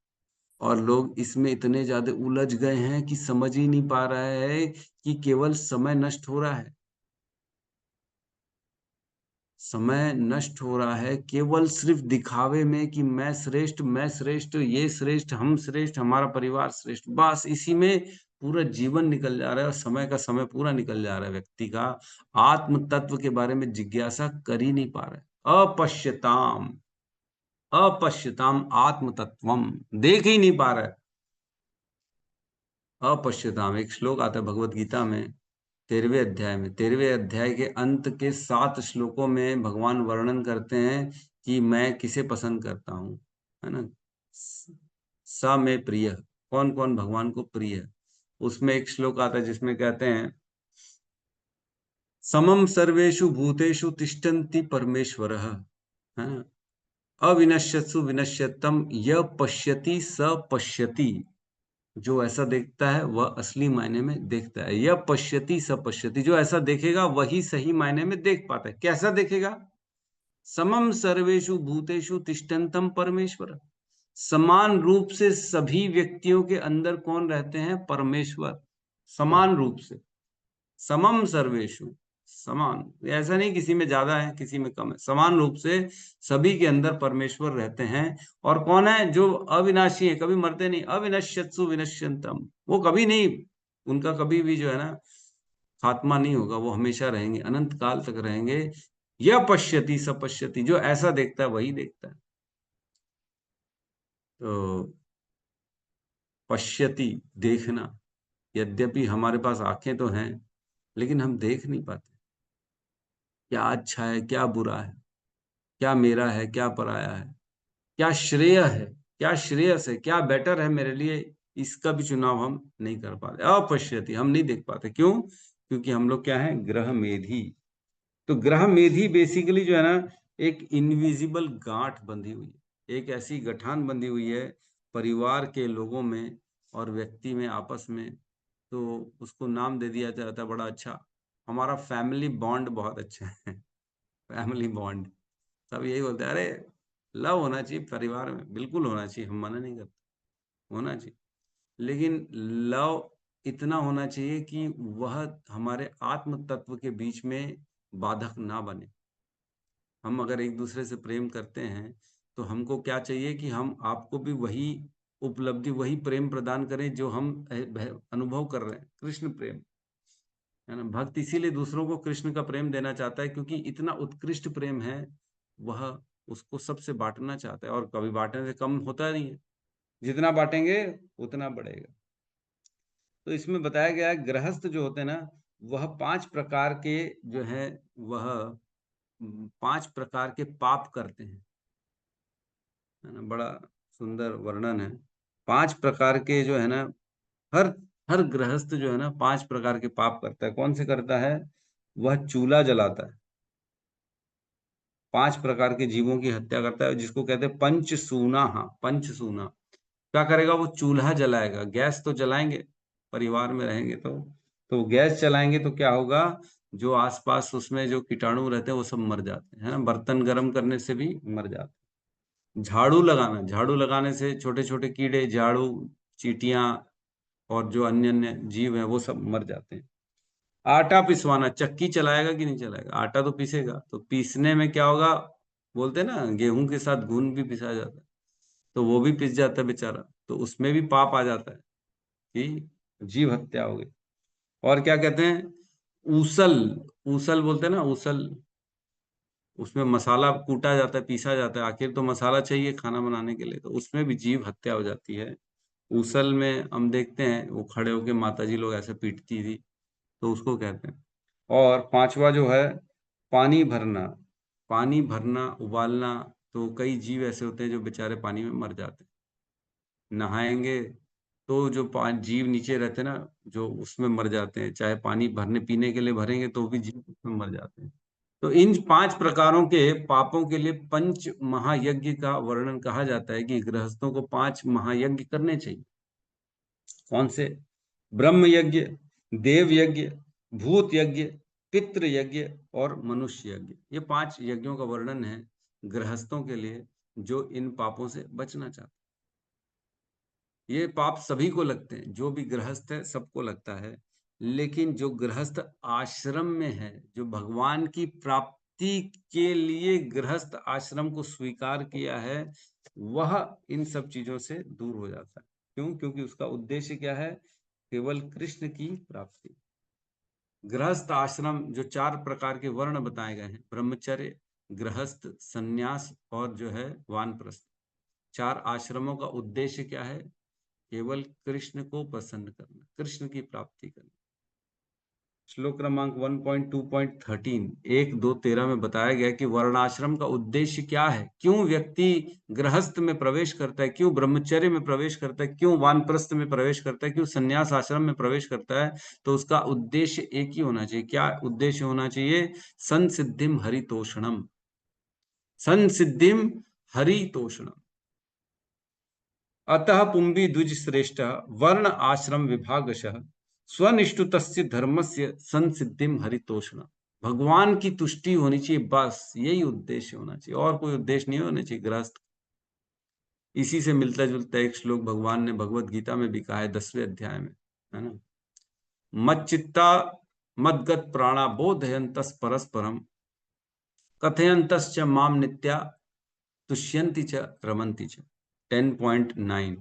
और लोग इसमें इतने ज्यादा उलझ गए हैं कि समझ ही नहीं पा रहा है कि केवल समय नष्ट हो रहा है। समय नष्ट हो रहा है केवल सिर्फ दिखावे में कि मैं श्रेष्ठ, मैं श्रेष्ठ, ये श्रेष्ठ, हम श्रेष्ठ, हमारा परिवार श्रेष्ठ। बस इसी में पूरा जीवन निकल जा रहा है और समय का समय पूरा निकल जा रहा है। व्यक्ति का आत्म तत्व के बारे में जिज्ञासा कर ही नहीं पा रहा है। अपश्यताम, अपश्यताम आत्म तत्वम, देख ही नहीं पा रहा है। अपश्यताम, एक श्लोक आता है भगवत गीता में 13वें अध्याय में। 13वें अध्याय के अंत के 7 श्लोकों में भगवान वर्णन करते हैं कि मैं किसे पसंद करता हूं, है ना? स में प्रिय, कौन कौन भगवान को प्रिय है। उसमें एक श्लोक आता है जिसमें कहते हैं, समम सर्वेषु भूतेषु तिष्ठन्ति परमेश्वरः, है ना? अविनश्यत्सु विनश्यतम य पश्यति स पश्यति। जो ऐसा देखता है वह असली मायने में देखता है। यह पश्यति स पश्यति, जो ऐसा देखेगा वही सही मायने में देख पाता है। कैसा देखेगा? समम सर्वेषु भूतेषु तिष्ठन्तम परमेश्वर, समान रूप से सभी व्यक्तियों के अंदर कौन रहते हैं? परमेश्वर। समान रूप से, समम सर्वेषु, समान, ऐसा नहीं किसी में ज्यादा है किसी में कम है, समान रूप से सभी के अंदर परमेश्वर रहते हैं। और कौन है? जो अविनाशी है, कभी मरते नहीं। अविनश्यत्सु विनश्यन्तम, वो कभी नहीं, उनका कभी भी जो है ना खात्मा नहीं होगा, वो हमेशा रहेंगे, अनंत काल तक रहेंगे। यह पश्यति स पश्यति, जो ऐसा देखता है वही देखता है। तो पश्यति, देखना, यद्यपि हमारे पास आंखें तो हैं लेकिन हम देख नहीं पाते क्या अच्छा है क्या बुरा है, क्या मेरा है क्या पराया है, क्या श्रेय है क्या श्रेयस है, क्या बेटर है मेरे लिए, इसका भी चुनाव हम नहीं कर पाते। अपश्यति, हम नहीं देख पाते। क्यों? क्योंकि हम लोग क्या है? ग्रह मेधी। तो ग्रह मेधी बेसिकली जो है ना एक इनविजिबल गांठ बंधी हुई है, एक ऐसी गठान बंधी हुई है परिवार के लोगों में और व्यक्ति में आपस में। तो उसको नाम दे दिया जाता है बड़ा अच्छा, हमारा फैमिली बॉन्ड बहुत अच्छा है। फैमिली बॉन्ड, सब यही बोलते हैं, अरे लव होना चाहिए परिवार में, बिल्कुल होना चाहिए, हम मना नहीं करते, होना चाहिए। लेकिन लव इतना होना चाहिए कि वह हमारे आत्म तत्व के बीच में बाधक ना बने। हम अगर एक दूसरे से प्रेम करते हैं तो हमको क्या चाहिए कि हम आपको भी वही उपलब्धि, वही प्रेम प्रदान करें जो हम अनुभव कर रहे हैं, कृष्ण प्रेम। है ना। भक्त इसीलिए दूसरों को कृष्ण का प्रेम देना चाहता है, क्योंकि इतना उत्कृष्ट प्रेम है, वह उसको सबसे बांटना चाहता है, और कभी बांटने से कम होता नहीं है, जितना बांटेंगे उतना बढ़ेगा। तो इसमें बताया गया है गृहस्थ जो होते हैं ना, वह 5 प्रकार के जो है, वह 5 प्रकार के पाप करते हैं, है ना। बड़ा सुंदर वर्णन है। 5 प्रकार के जो है ना, हर हर गृहस्थ जो है ना 5 प्रकार के पाप करता है। कौन से करता है? वह चूल्हा जलाता है, 5 प्रकार के जीवों की हत्या करता है, जिसको कहते हैं पंचसूना। हाँ, पंचसूना। क्या करेगा? वो चूल्हा जलाएगा। गैस तो जलाएंगे, परिवार में रहेंगे तो गैस जलाएंगे तो क्या होगा? जो आसपास उसमें जो कीटाणु रहते हैं वो सब मर जाते हैं, है ना। बर्तन गर्म करने से भी मर जाते हैं। झाड़ू लगाने से छोटे छोटे कीड़े, झाड़ू, चींटियां और जो अन्य अन्य जीव हैं वो सब मर जाते हैं। आटा पिसवाना, चक्की चलाएगा कि नहीं चलाएगा? आटा तो पीसेगा, तो पीसने में क्या होगा? बोलते हैं ना, गेहूं के साथ घुन भी पिसा जाता है, तो वो भी पिस जाता है बेचारा, तो उसमें भी पाप आ जाता है कि जीव हत्या हो गई। और क्या कहते हैं? ऊसल, ऊसल बोलते हैं ना, ऊसल। उसमें मसाला कूटा जाता है, पीसा जाता है, आखिर तो मसाला चाहिए खाना बनाने के लिए, तो उसमें भी जीव हत्या हो जाती है। ऊसल में हम देखते हैं वो खड़े होके माता जी लोग ऐसे पीटती थी, तो उसको कहते हैं। और 5वां जो है, पानी भरना। पानी भरना, उबालना, तो कई जीव ऐसे होते हैं जो बेचारे पानी में मर जाते हैं। नहाएंगे तो जो जीव नीचे रहते हैं ना, जो उसमें मर जाते हैं, चाहे पानी भरने पीने के लिए भरेंगे तो भी जीव उसमें मर जाते हैं। तो इन 5 प्रकारों के पापों के लिए पंच महायज्ञ का वर्णन कहा जाता है कि गृहस्थों को 5 महायज्ञ करने चाहिए। कौन से? ब्रह्म यज्ञ, देव यज्ञ, भूत यज्ञ, पितृ यज्ञ और मनुष्य यज्ञ। ये 5 यज्ञों का वर्णन है गृहस्थों के लिए, जो इन पापों से बचना चाहते हैं। ये पाप सभी को लगते हैं, जो भी गृहस्थ है सबको लगता है, लेकिन जो गृहस्थ आश्रम में है, जो भगवान की प्राप्ति के लिए गृहस्थ आश्रम को स्वीकार किया है, वह इन सब चीजों से दूर हो जाता है। क्यों? क्योंकि उसका उद्देश्य क्या है? केवल कृष्ण की प्राप्ति। गृहस्थ आश्रम जो 4 प्रकार के वर्ण बताए गए हैं, ब्रह्मचर्य, गृहस्थ, संन्यास और जो है वानप्रस्थ, 4 आश्रमों का उद्देश्य क्या है? केवल कृष्ण को प्रसन्न करना, कृष्ण की प्राप्ति करना। श्लोक क्रमांक 1.2.13 1-2-13 में बताया गया कि वर्णाश्रम का उद्देश्य क्या है, क्यों व्यक्ति गृहस्थ में प्रवेश करता है, क्यों ब्रह्मचर्य में प्रवेश करता है, क्यों वानप्रस्थ में प्रवेश करता है, क्यों संन्यास आश्रम में प्रवेश करता है। तो उसका उद्देश्य एक ही होना चाहिए। क्या उद्देश्य होना चाहिए? संसिद्धिम हरितोषणम, संसिद्धिम हरितोषणम। अतः पुंबी द्विज श्रेष्ठ वर्ण आश्रम विभागशः स्वनिष्ठुतस्य धर्मस्य संसिद्धिम हरितोषण। भगवान की तुष्टि होनी चाहिए, बस यही उद्देश्य होना चाहिए, और कोई उद्देश्य नहीं होना चाहिए गृहस्थ। इसी से मिलता जुलता एक श्लोक भगवान ने भगवत गीता में भी कहा है 10वें अध्याय में, है ना। मच्चित्ता मद्गत प्राणा बोधयन्तस परस्परम कथयन्तश्च माम नित्या तुष्यन्ति च रमन्ति च। 10.9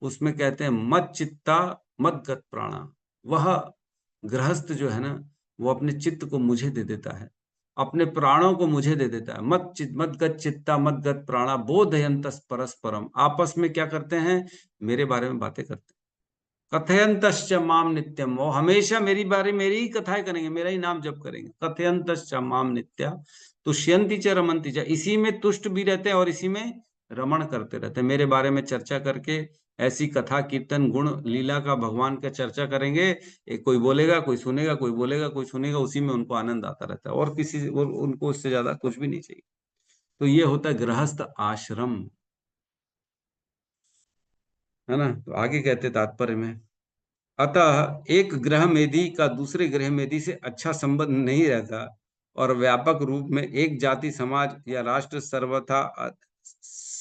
उसमें कहते हैं मत चित्ता मत गत प्राणा। वह गृहस्थ जो है ना, वो अपने चित्त को मुझे दे देता है, अपने प्राणों को मुझे दे देता है। मत गत चित्ता मत गत प्राणा बोधयन्तस परस्परम। आपस में क्या करते हैं? मेरे बारे में बातें करते हैं। कथयन्तश्च माम नित्यम, वो हमेशा मेरी ही कथाएं करेंगे, मेरा ही नाम जप करेंगे। कथयन्तश्च माम नित्या तुष्यन्ति च रमन्ति च। इसी में तुष्ट भी रहते हैं और इसी में रमण करते रहते हैं। मेरे बारे में चर्चा करके ऐसी कथा कीर्तन गुण लीला का भगवान का चर्चा करेंगे, एक कोई बोलेगा कोई सुनेगा, कोई बोलेगा कोई सुनेगा, उसी में उनको आनंद आता रहता है, और किसी और उनको उससे ज्यादा कुछ भी नहीं चाहिए। तो ये होता है गृहस्थ आश्रम, है ना। तो आगे कहते तात्पर्य में, अतः एक ग्रह मेदी का दूसरे ग्रह मेदी से अच्छा संबंध नहीं रहता, और व्यापक रूप में एक जाति समाज या राष्ट्र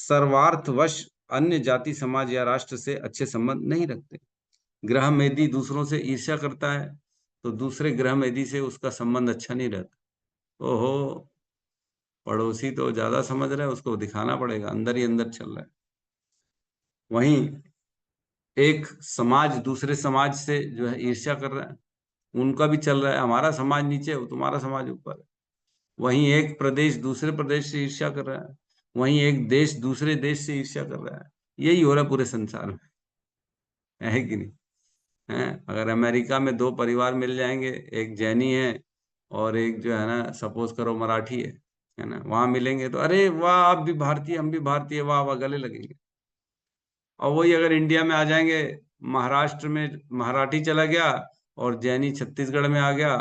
सर्वार्थवश अन्य जाति समाज या राष्ट्र से अच्छे संबंध नहीं रखते। ग्रह मेदी दूसरों से ईर्ष्या करता है, तो दूसरे ग्रह मेदी से उसका संबंध अच्छा नहीं रहता। ओहो, पड़ोसी तो ज्यादा समझ रहा है, उसको दिखाना पड़ेगा, अंदर ही अंदर चल रहा है। वहीं एक समाज दूसरे समाज से जो है ईर्ष्या कर रहा है, उनका भी चल रहा है, हमारा समाज नीचे है, तुम्हारा समाज ऊपर है। वहीं एक प्रदेश दूसरे प्रदेश से ईर्ष्या कर रहा है, वहीं एक देश दूसरे देश से ईर्ष्या कर रहा है। यही हो रहा है पूरे संसार में, है कि नहीं? है, अगर अमेरिका में दो परिवार मिल जाएंगे, एक जैनी है और एक जो है ना सपोज करो मराठी है ना, वहां मिलेंगे तो अरे वाह आप भी भारतीय हम भी भारतीय, वाह वाह गले लगेंगे। और वही अगर इंडिया में आ जाएंगे, महाराष्ट्र में मराठी चला गया और जैनी छत्तीसगढ़ में आ गया,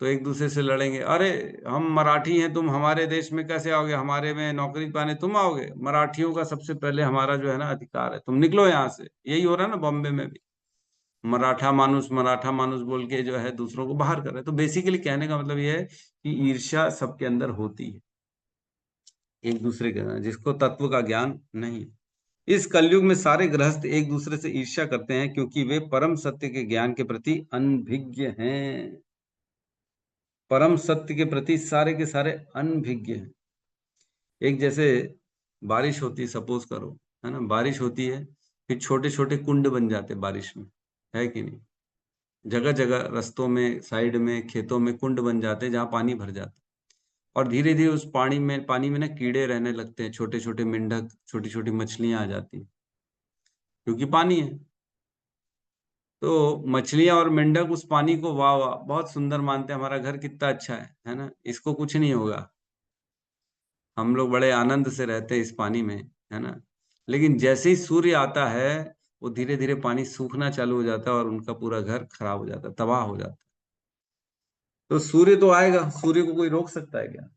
तो एक दूसरे से लड़ेंगे, अरे हम मराठी हैं, तुम हमारे देश में कैसे आओगे, हमारे में नौकरी पाने तुम आओगे, मराठियों का सबसे पहले हमारा जो है ना अधिकार है, तुम निकलो यहाँ से। यही हो रहा है ना बॉम्बे में भी, मराठा मानुस बोल के जो है दूसरों को बाहर कर रहे हैं। तो बेसिकली कहने का मतलब ये है कि ईर्ष्या सबके अंदर होती है, एक दूसरे के अंदर, जिसको तत्व का ज्ञान नहीं। इस कलयुग में सारे गृहस्थ एक दूसरे से ईर्ष्या करते हैं क्योंकि वे परम सत्य के ज्ञान के प्रति अनभिज्ञ हैं। परम सत्य के प्रति सारे के सारे अनभिज्ञ हैं। एक जैसे बारिश होती है, सपोज करो, है ना, बारिश होती है, फिर छोटे छोटे कुंड बन जाते हैं बारिश में, है कि नहीं? जगह जगह रस्तों में, साइड में, खेतों में कुंड बन जाते हैं जहां पानी भर जाता है। और धीरे धीरे उस पानी में ना कीड़े रहने लगते हैं, छोटे छोटे मेंढक, छोटी छोटी मछलियां आ जाती हैं, क्योंकि पानी है। तो मछलियां और मेंढक उस पानी को वाह वाह बहुत सुंदर मानते हैं, हमारा घर कितना अच्छा है ना, इसको कुछ नहीं होगा, हम लोग बड़े आनंद से रहते हैं इस पानी में, है ना। लेकिन जैसे ही सूर्य आता है, वो धीरे धीरे पानी सूखना चालू हो जाता है और उनका पूरा घर खराब हो जाता है, तबाह हो जाता है। तो सूर्य तो आएगा, सूर्य को कोई रोक सकता है क्या?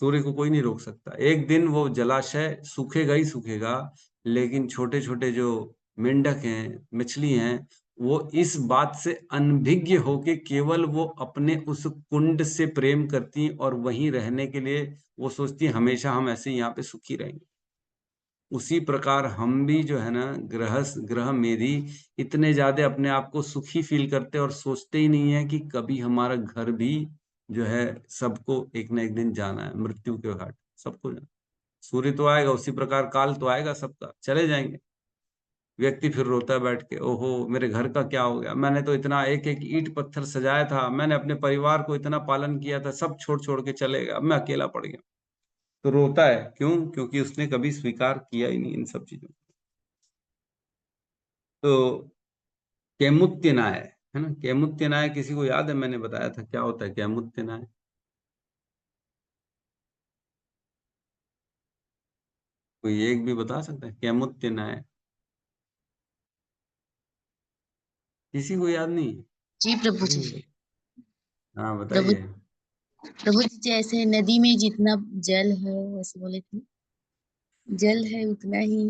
सूर्य को कोई नहीं रोक सकता। एक दिन वो जलाशय सूखेगा ही सूखेगा, लेकिन छोटे छोटे जो मेंढक हैं, मछली हैं, वो इस बात से अनभिज्ञ होके केवल वो अपने उस कुंड से प्रेम करती हैं और वहीं रहने के लिए वो सोचती हैं हमेशा हम ऐसे यहाँ पे सुखी रहेंगे। उसी प्रकार हम भी जो है ना गृहस्थ ग्रह मेरी इतने ज्यादा अपने आप को सुखी फील करते और सोचते ही नहीं है कि कभी हमारा घर भी जो है, सबको एक ना एक दिन जाना है, मृत्यु के घाट सबको जाना। सूर्य तो आएगा, उसी प्रकार काल तो आएगा, सबका चले जाएंगे। व्यक्ति फिर रोता है बैठ के, ओहो मेरे घर का क्या हो गया, मैंने तो इतना एक एक ईंट पत्थर सजाया था, मैंने अपने परिवार को इतना पालन किया था, सब छोड़ छोड़ के चले गए, अब मैं अकेला पड़ गया। तो रोता है क्यों? क्योंकि उसने कभी स्वीकार किया ही नहीं इन सब चीजों को। तो कैमुत्य न्याय, है ना, कैमुत्य न्याय किसी को याद है? मैंने बताया था क्या होता है कैमुत्य न्याय? कोई एक भी बता सकता है कैमुत्य न्याय? किसी को याद नहीं? जी प्रभु जी। हाँ प्रभु बताइए। प्रभु जी, जैसे नदी में जितना जल है, वैसे बोले थे, जल है उतना ही,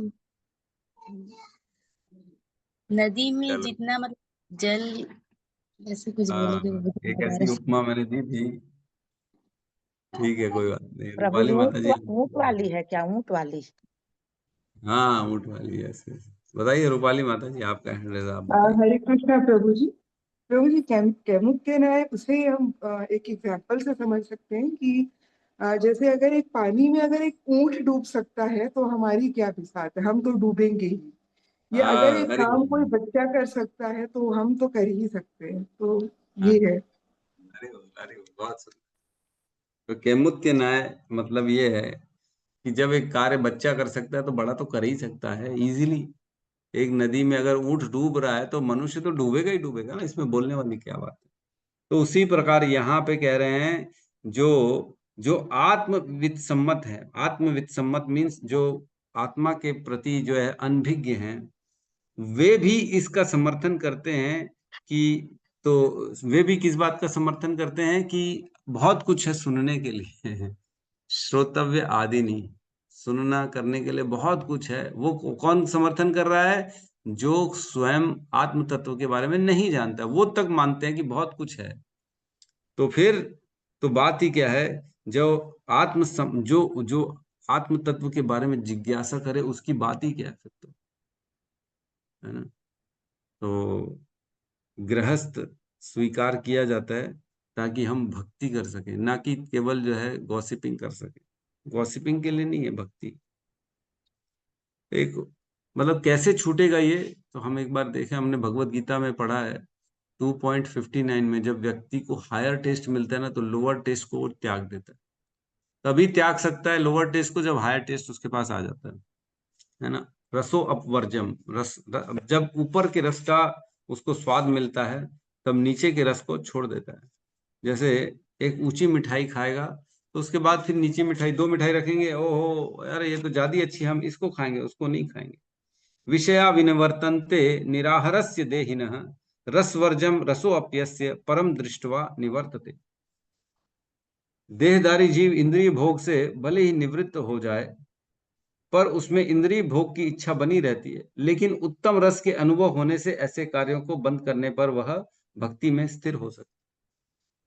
नदी में चलो, जितना मतलब जल, ऐसे कुछ बोले थे, हाँ वो मुझे एक बता ऐसी रहे। उपमा मैंने दी थी। ठीक है, कोई बात नहीं, प्रभु रूपाली जी माता जी आप ऊंट बताइए। वाली है क्या, ऊंट वाली? हाँ ऊँट वाली, ऐसे बताइए रूपाली माता जी, आपका हैंडल आप बताइए। हरे कृष्णा प्रभु जी। प्रभु जी, कैमुत्य न्याय उसे हम एक एग्जाम्पल से समझ सकते हैं कि जैसे अगर एक पानी में अगर एक ऊंट डूब सकता है तो हमारी क्या बिसात है, हम तो डूबेंगे ही। या अगर हाँ एक अरे काम कोई बच्चा कर सकता है तो हम तो कर ही सकते हैं, तो हाँ, ये है। अरे बहुत सुंदर। तो कैमुत्य न्याय मतलब ये है कि जब एक कार्य बच्चा कर सकता है तो बड़ा तो कर ही सकता है इजीली। एक नदी में अगर ऊंट डूब रहा है तो मनुष्य तो डूबेगा ही डूबेगा ना, इसमें बोलने वाली क्या बात है। तो उसी प्रकार यहाँ पे कह रहे हैं, जो जो आत्मविद सम्मत है, आत्मविद सम्मत मीन्स जो आत्मा के प्रति जो है अनभिज्ञ हैं, वे भी इसका समर्थन करते हैं कि, तो वे भी किस बात का समर्थन करते हैं कि बहुत कुछ है सुनने के लिए श्रोतव्य आदि नहीं, सुनना करने के लिए बहुत कुछ है। वो कौन समर्थन कर रहा है? जो स्वयं आत्म तत्व के बारे में नहीं जानता, वो तक मानते हैं कि बहुत कुछ है। तो फिर तो बात ही क्या है, जो जो जो आत्म तत्व के बारे में जिज्ञासा करे उसकी बात ही क्या है फिर तो, है ना। तो गृहस्थ स्वीकार किया जाता है ताकि हम भक्ति कर सके, ना कि केवल जो है गॉसिपिंग कर सके। गॉसिपिंग के लिए नहीं है भक्ति। एक मतलब कैसे छूटेगा ये, तो हम एक बार देखें, हमने भगवत गीता में पढ़ा है, 2.59 में जब व्यक्ति को हायर टेस्ट मिलता है ना, तो लोअर टेस्ट को वो त्याग देता है। तभी त्याग सकता है लोअर टेस्ट को जब हायर टेस्ट उसके पास आ जाता है ना। रसो अपवर्जम, जब ऊपर के रस का उसको स्वाद मिलता है तब नीचे के रस को छोड़ देता है। जैसे एक ऊंची मिठाई खाएगा तो उसके बाद फिर नीची मिठाई, 2 मिठाई रखेंगे, ओहो अरे ये तो ज्यादा अच्छी, हम इसको खाएंगे, उसको नहीं खाएंगे। विषया विनिवर्तन्ते निराहारस्य देहिनः रसवर्जम रसोऽप्यस्य परम दृष्ट्वा निवर्तते। देहधारी जीव इंद्रिय भोग से भले ही निवृत्त हो जाए पर उसमें इंद्रिय भोग की इच्छा बनी रहती है, लेकिन उत्तम रस के अनुभव होने से ऐसे कार्यों को बंद करने पर वह भक्ति में स्थिर हो सकता है।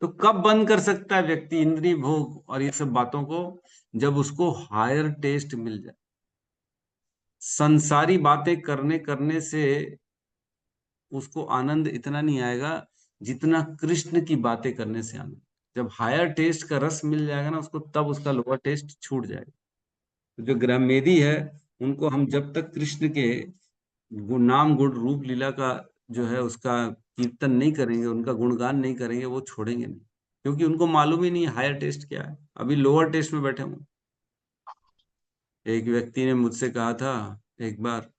तो कब बंद कर सकता है व्यक्ति इंद्रिय भोग और ये सब बातों को? जब उसको हायर टेस्ट मिल जाए। संसारी बातें करने करने से उसको आनंद इतना नहीं आएगा जितना कृष्ण की बातें करने से आनंद। जब हायर टेस्ट का रस मिल जाएगा ना उसको, तब उसका लोअर टेस्ट छूट जाएगा। तो जो ग्रामेदी है उनको हम जब तक कृष्ण के नाम गुण रूप लीला का जो है उसका कीर्तन नहीं करेंगे, उनका गुणगान नहीं करेंगे, वो छोड़ेंगे नहीं, क्योंकि उनको मालूम ही नहीं हायर टेस्ट क्या है। अभी लोअर टेस्ट में बैठे हूँ। एक व्यक्ति ने मुझसे कहा था एक बार,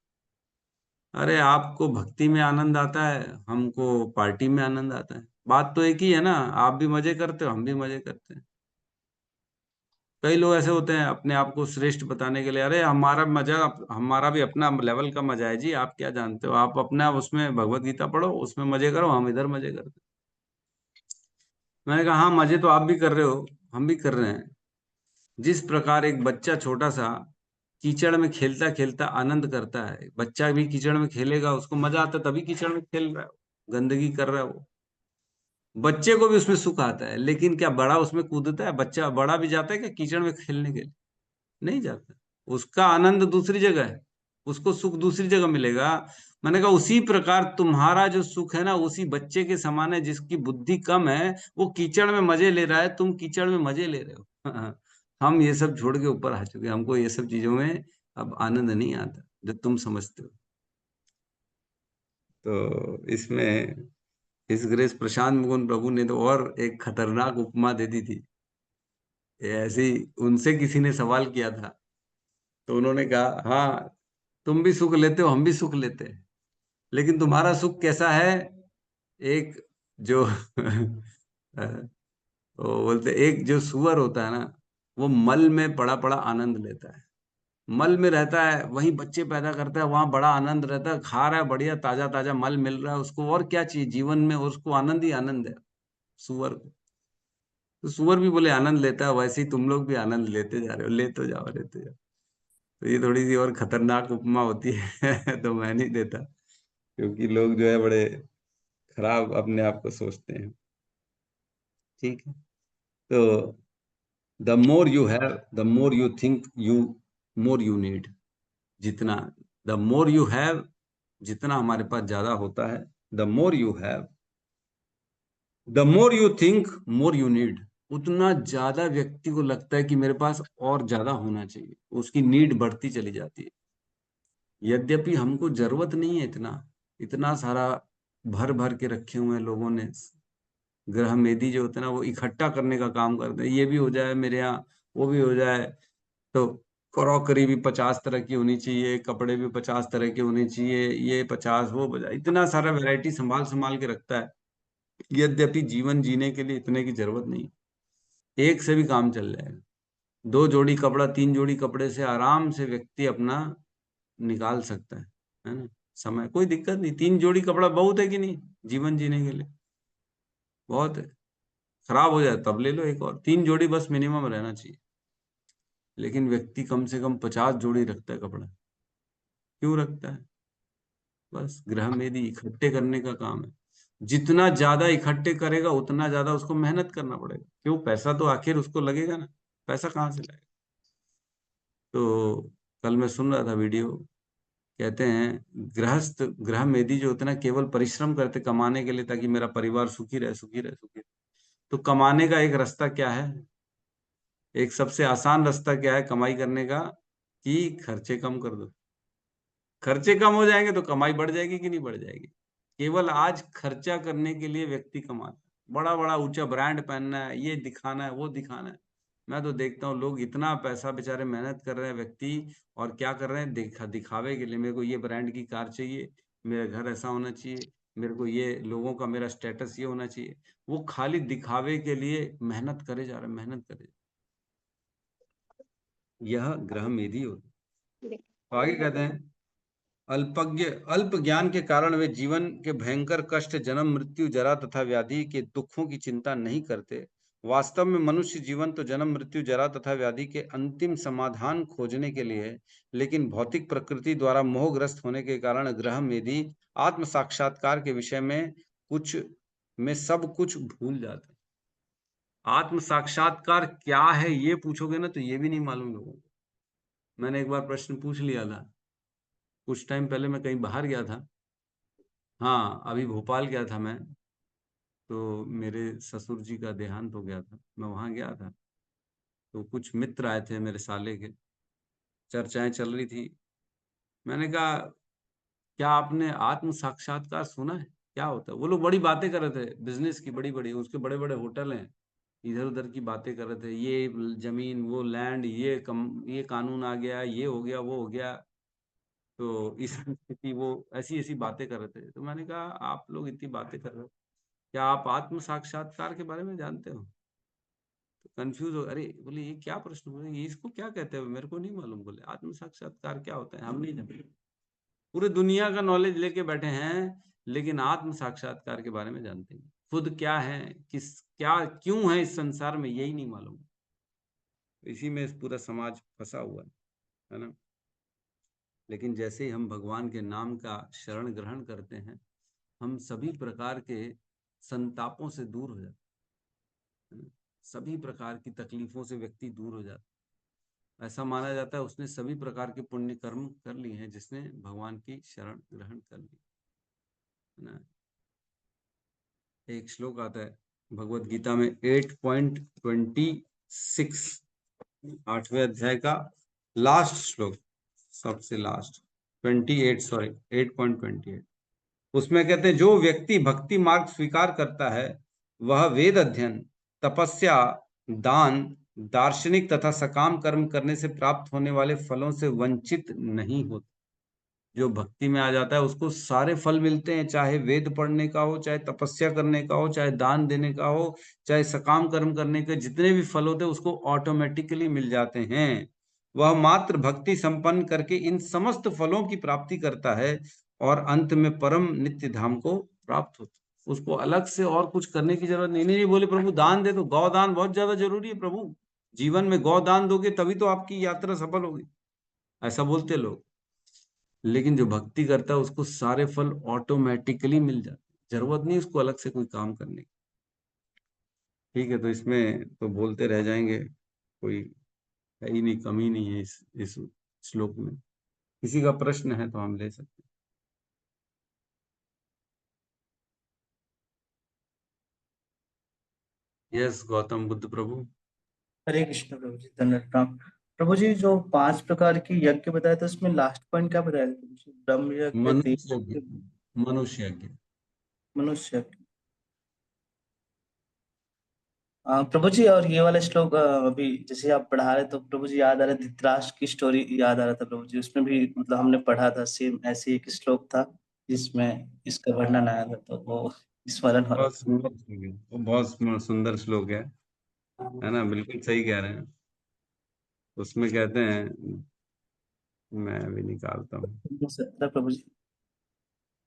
अरे आपको भक्ति में आनंद आता है, हमको पार्टी में आनंद आता है। बात तो एक ही है ना, आप भी मजे करते हो, हम भी मजे करते हैं। कई लोग ऐसे होते हैं अपने आप को श्रेष्ठ बताने के लिए, अरे हमारा मजा, हमारा भी अपना लेवल का मजा है जी, आप क्या जानते हो, आप अपना उसमें भगवत गीता पढ़ो, उसमें मजे करो, हम इधर मजे करते हैं। मैंने कहा हाँ मजे तो आप भी कर रहे हो, हम भी कर रहे हैं। जिस प्रकार एक बच्चा छोटा सा कीचड़ में खेलता खेलता आनंद करता है, बच्चा भी कीचड़ में खेलेगा, उसको मजा आता है, तभी कीचड़ में खेल रहा है, गंदगी कर रहा है वो। बच्चे को भी उसमें सुख आता है, लेकिन क्या बड़ा उसमें कूदता है? बच्चा बड़ा भी जाता है क्या कीचड़ में खेलने के लिए? नहीं जाता। उसका आनंद दूसरी जगह है, उसको सुख दूसरी जगह मिलेगा। मैंने कहा उसी प्रकार तुम्हारा जो सुख है ना, उसी बच्चे के समान है जिसकी बुद्धि कम है, वो कीचड़ में मजे ले रहा है, तुम कीचड़ में मजे ले रहे हो। हम ये सब छोड़ के ऊपर आ चुके हैं, हमको ये सब चीजों में अब आनंद नहीं आता जो तुम समझते हो। तो इसमें इस ग्रेस प्रशांत मुकुंद प्रभु ने तो और एक खतरनाक उपमा दे दी थी। ऐसी उनसे किसी ने सवाल किया था, तो उन्होंने कहा हाँ तुम भी सुख लेते हो, हम भी सुख लेते हैं, लेकिन तुम्हारा सुख कैसा है? एक जो वो बोलते एक जो सुअर होता है ना, वो मल में बड़ा बड़ा आनंद लेता है, मल में रहता है, वहीं बच्चे पैदा करता है, वहां बड़ा आनंद रहता है, खा रहा है, बढ़िया ताजा ताजा मल मिल रहा है उसको, और क्या चाहिए जीवन में, उसको आनंद ही आनंद है सुअर को। तो सुअर भी बोले आनंद लेता है, वैसे ही तुम लोग भी आनंद लेते जा रहे हो, लेते जाओ लेते जाओ। तो ये थोड़ी सी और खतरनाक उपमा होती है तो मैं नहीं देता, क्योंकि लोग जो है बड़े खराब अपने आप को सोचते हैं। ठीक है, तो the more you have the more you think you more you need. जितना द मोर यू हैव, जितना हमारे पास ज्यादा होता है, the more you have, the more you think more you need, उतना ज्यादा व्यक्ति को लगता है कि मेरे पास और ज्यादा होना चाहिए, उसकी नीड बढ़ती चली जाती है। यद्यपि हमको जरूरत नहीं है इतना, इतना सारा भर भर के रखे हुए हैं लोगों ने। ग्रह मेदी जो होते हैं ना, वो इकट्ठा करने का काम करते हैं, ये भी हो जाए मेरे यहाँ, वो भी हो जाए। तो क्रॉकरी भी 50 तरह की होनी चाहिए, कपड़े भी 50 तरह के होने चाहिए, ये 50 वो 50, इतना सारा वैरायटी संभाल संभाल के रखता है। यद्यपि जीवन जीने के लिए इतने की जरूरत नहीं, एक से भी काम चल जाएगा। 2 जोड़ी कपड़ा, 3 जोड़ी कपड़े से आराम से व्यक्ति अपना निकाल सकता है ना समय, कोई दिक्कत नहीं। 3 जोड़ी कपड़ा बहुत है कि नहीं जीवन जीने के लिए? बहुत है। खराब हो जाए तब ले लो एक और, 3 जोड़ी बस मिनिमम रहना चाहिए। लेकिन व्यक्ति कम से कम 50 जोड़ी रखता है कपड़ा। क्यों रखता है? बस ग्रह मेदी इकट्ठे करने का काम है। जितना ज्यादा इकट्ठे करेगा उतना ज्यादा उसको मेहनत करना पड़ेगा। क्यों? पैसा तो आखिर उसको लगेगा ना, पैसा कहाँ से लाएगा? तो कल मैं सुन रहा था वीडियो, कहते हैं गृहस्थ ग्रह मेदी जो होते हैं ना, केवल परिश्रम करते कमाने के लिए, ताकि मेरा परिवार सुखी रहे सुखी रहे सुखी रहे। तो कमाने का एक रास्ता क्या है? एक सबसे आसान रास्ता क्या है कमाई करने का? कि खर्चे कम कर दो। खर्चे कम हो जाएंगे तो कमाई बढ़ जाएगी कि नहीं बढ़ जाएगी? केवल आज खर्चा करने के लिए व्यक्ति कमाता है, बड़ा बड़ा ऊंचा ब्रांड पहनना है, ये दिखाना है, वो दिखाना है। मैं तो देखता हूँ लोग इतना पैसा बेचारे मेहनत कर रहे हैं व्यक्ति, और क्या कर रहे हैं, दिखावे के लिए। मेरे को ये ब्रांड की कार चाहिए, मेरा घर ऐसा होना चाहिए, मेरे को ये लोगों का मेरा स्टेटस ये होना चाहिए। वो खाली दिखावे के लिए मेहनत करे जा रहे हैं, मेहनत करे। यह ग्रह मेधी होती है। तो आगे कहते हैं, अल्प ज्ञान के कारण वे जीवन के भयंकर कष्ट, जन्म, मृत्यु, जरा तथा व्याधि के दुखों की चिंता नहीं करते। वास्तव में मनुष्य जीवन तो जन्म, मृत्यु, जरा तथा व्याधि के अंतिम समाधान खोजने के लिए है, लेकिन भौतिक प्रकृति द्वारा मोहग्रस्त होने के कारण ग्रह मेधी आत्म साक्षात्कार के विषय में सब कुछ भूल जाते हैं। आत्म साक्षात्कार क्या है ये पूछोगे ना तो ये भी नहीं मालूम लोगों को। मैंने एक बार प्रश्न पूछ लिया था, कुछ टाइम पहले मैं कहीं बाहर गया था। हाँ, अभी भोपाल गया था मैं, तो मेरे ससुर जी का देहांत हो गया था, मैं वहाँ गया था। तो कुछ मित्र आए थे मेरे साले के, चर्चाएं चल रही थी। मैंने कहा, क्या आपने आत्म साक्षात्कार सुना है, क्या होता है? वो लोग बड़ी बातें कर रहे थे, बिजनेस की बड़ी बड़ी, उसके बड़े बड़े होटल हैं, इधर उधर की बातें कर रहे थे, ये जमीन, वो लैंड, ये कानून आ गया, ये हो गया, वो हो गया। तो इस स्थिति, वो ऐसी ऐसी बातें कर रहे थे। तो मैंने कहा, आप लोग इतनी बातें कर रहे हो, क्या आप आत्म साक्षात्कार के बारे में जानते हो? तो कंफ्यूज हो, अरे बोले ये क्या प्रश्न हुए, ये इसको क्या कहते हैं, मेरे को नहीं मालूम। बोले आत्म साक्षात्कार क्या होता है, हम नहीं जानते। पूरे दुनिया का नॉलेज लेके बैठे हैं, लेकिन आत्म साक्षात्कार के बारे में जानते हैं, खुद क्या है, क्या क्यों है इस संसार में, यही नहीं मालूम। इसी में पूरा समाज फंसा हुआ है ना। लेकिन जैसे ही हम भगवान के नाम का शरण ग्रहण करते हैं, हम सभी प्रकार के संतापों से दूर हो जाते हैं, सभी प्रकार की तकलीफों से व्यक्ति दूर हो जाता है। ऐसा माना जाता है उसने सभी प्रकार के पुण्य कर्म कर लिए हैं जिसने भगवान की शरण ग्रहण कर ली है ना। एक श्लोक आता है भगवत गीता में 8.26, 8वें अध्याय का लास्ट श्लोक, सबसे लास्ट 8.28, उसमें कहते हैं, जो व्यक्ति भक्ति मार्ग स्वीकार करता है वह वेद अध्ययन, तपस्या, दान, दार्शनिक तथा सकाम कर्म करने से प्राप्त होने वाले फलों से वंचित नहीं होता। जो भक्ति में आ जाता है उसको सारे फल मिलते हैं, चाहे वेद पढ़ने का हो, चाहे तपस्या करने का हो, चाहे दान देने का हो, चाहे सकाम कर्म करने के जितने भी फल होते हैं उसको ऑटोमेटिकली मिल जाते हैं। वह मात्र भक्ति संपन्न करके इन समस्त फलों की प्राप्ति करता है और अंत में परम नित्य धाम को प्राप्त होता है। उसको अलग से और कुछ करने की जरूरत नहीं। नहीं बोले प्रभु दान दे दो, गौ दान बहुत ज्यादा जरूरी है प्रभु, जीवन में गौ दान दोगे तभी तो आपकी यात्रा सफल होगी, ऐसा बोलते लोग। लेकिन जो भक्ति करता है उसको सारे फल ऑटोमेटिकली मिल जाते, जरूरत नहीं उसको अलग से कोई काम करने की। ठीक है, तो इसमें तो बोलते रह जाएंगे, कोई है ही नहीं, कमी नहीं है इस श्लोक में। किसी का प्रश्न है तो हम ले सकते हैं। यस गौतम बुद्ध प्रभु। हरे कृष्ण प्रभु जी, धन्यवाद राम। प्रभु जी, जो 5 प्रकार के यज्ञ बताए थे उसमें लास्ट पॉइंट क्या बताया था प्रभु जी? ब्रह्म यज्ञ, मनुष्य देव यज्ञ, यज्ञ, मनुष्य यज्ञ। मनुष्य यज्ञ। प्रभु जी, और ये वाला श्लोक अभी जैसे आप पढ़ा रहे तो प्रभु जी याद आ रहा, धृतराष्ट्र की स्टोरी याद आ रहा था प्रभु जी। उसमें भी मतलब हमने पढ़ा था, सेम ऐसे एक श्लोक था जिसमें इसका वर्णन आया था, तो वो स्मरण हो रहा बहुत सुंदर श्लोक है, वो बहुत सुंदर श्लोक है ना, बिल्कुल सही कह रहे हैं। उसमें कहते हैं, मैं अभी निकालता हूँ, था। 17 प्रभु जी,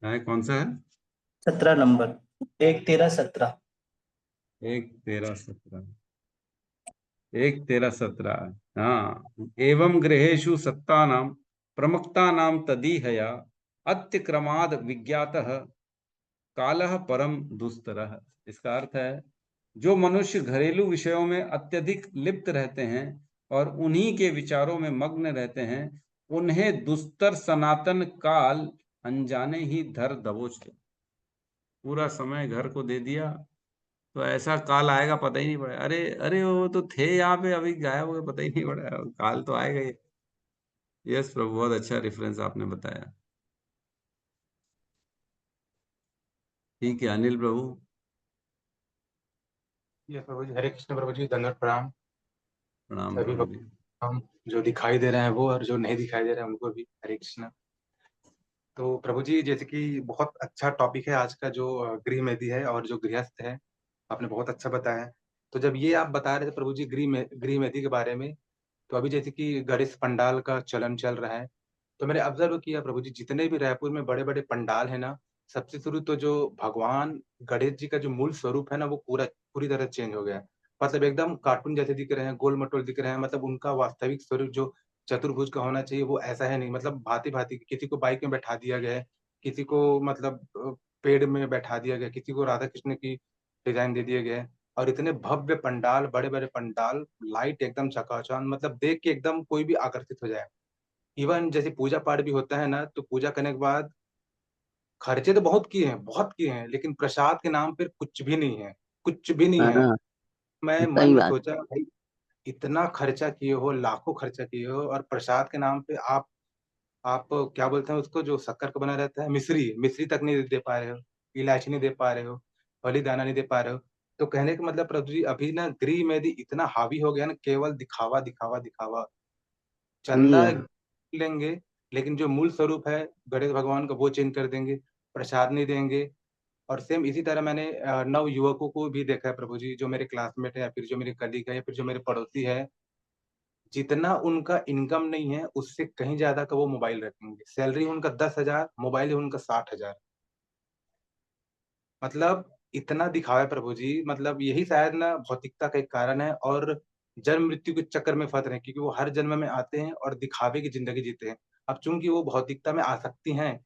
है कौन सा है? 17 नंबर, 1-13-17। 1-13-17, 1-13-17। हाँ, एवं गृहेषु सत्तानां प्रमुक्तानां तदीहया अत्यक्रमाद विज्ञातः कालः परम दुस्तरः। इसका अर्थ है, जो मनुष्य घरेलू विषयों में अत्यधिक लिप्त रहते हैं और उन्हीं के विचारों में मग्न रहते हैं, उन्हें दुस्तर सनातन काल अनजाने ही धर दबोच ले। पूरा समय घर को दे दिया तो ऐसा काल आएगा पता ही नहीं पड़ा, अरे अरे वो तो थे यहाँ पे, अभी गायब हो गए, पता ही नहीं पड़ा, काल तो आएगा ही। यस प्रभु, बहुत अच्छा रेफरेंस आपने बताया। ठीक है, अनिल प्रभु। ये प्रभु जी, हरे कृष्ण प्रभु जी, दंडवत प्रणाम। प्रणाम सभी प्रभु जी। हम जो दिखाई दे रहे हैं वो, और जो नहीं दिखाई दे रहे हैं उनको भी हरे कृष्ण। तो प्रभु जी, जैसे कि बहुत अच्छा टॉपिक है आज का, जो गृह मेदी है और जो गृहस्थ है, आपने बहुत अच्छा बताया। तो जब ये आप बता रहे थे प्रभु जी गृह मेदी के बारे में, तो अभी जैसे कि गणेश पंडाल का चलन चल रहा है, तो मैंने ऑब्जर्व किया प्रभु जी, जितने भी रायपुर में बड़े बड़े पंडाल है ना, सबसे शुरू तो जो भगवान गणेश जी का जो मूल स्वरूप है ना, वो पूरी तरह चेंज हो गया है। मतलब एकदम कार्टून जैसे दिख रहे हैं, गोल मटोल दिख रहे हैं। मतलब उनका वास्तविक स्वरूप जो चतुर्भुज का होना चाहिए वो ऐसा है नहीं। मतलब भांति भांति, किसी को बाइक में बैठा दिया गया है, किसी को मतलब पेड़ में बैठा दिया गया, किसी को राधा कृष्ण की डिजाइन दे दिया गया है। और इतने भव्य पंडाल, बड़े बड़े पंडाल, लाइट एकदम चकाचौंध, मतलब देख के एकदम कोई भी आकर्षित हो जाए। इवन जैसे पूजा पाठ भी होता है ना, तो पूजा करने के बाद खर्चे तो बहुत किए हैं, लेकिन प्रसाद के नाम पर कुछ भी नहीं है, कुछ भी नहीं है। हाँ, मैं मन सही में बात। सोचा, भाई इतना खर्चा किए हो, लाखों खर्चा किए हो, और प्रसाद के नाम पे आप क्या बोलते हैं उसको, जो शक्कर का बना रहता है, मिश्री तक नहीं दे पा रहे हो, इलायची नहीं दे पा रहे हो, बलिदाना नहीं दे पा रहे हो। तो कहने का मतलब प्रभु जी, अभी ना गृह में भी इतना हावी हो गया ना, केवल दिखावा दिखावा दिखावा। जी चंदा हाँ। लेंगे, लेकिन जो मूल स्वरूप है गणेश भगवान का वो चेंज कर देंगे, प्रसाद नहीं देंगे। और सेम इसी तरह मैंने नव युवकों को भी देखा है प्रभु जी, जो मेरे क्लासमेट है, या फिर जो मेरे कलीग है, या फिर जो मेरे पड़ोसी है, जितना उनका इनकम नहीं है, उससे कहीं ज़्यादा का वो मोबाइल रखेंगे। सैलरी उनका 10,000, मोबाइल है उनका 60,000। मतलब इतना दिखावा है प्रभु जी, मतलब यही शायद ना भौतिकता का एक कारण है, और जन्म मृत्यु के चक्कर में फँस रहे हैं, क्योंकि वो हर जन्म में आते हैं और दिखावे की ज़िंदगी जीते हैं। अब चूँकि वो भौतिकता में आसक्ति हैं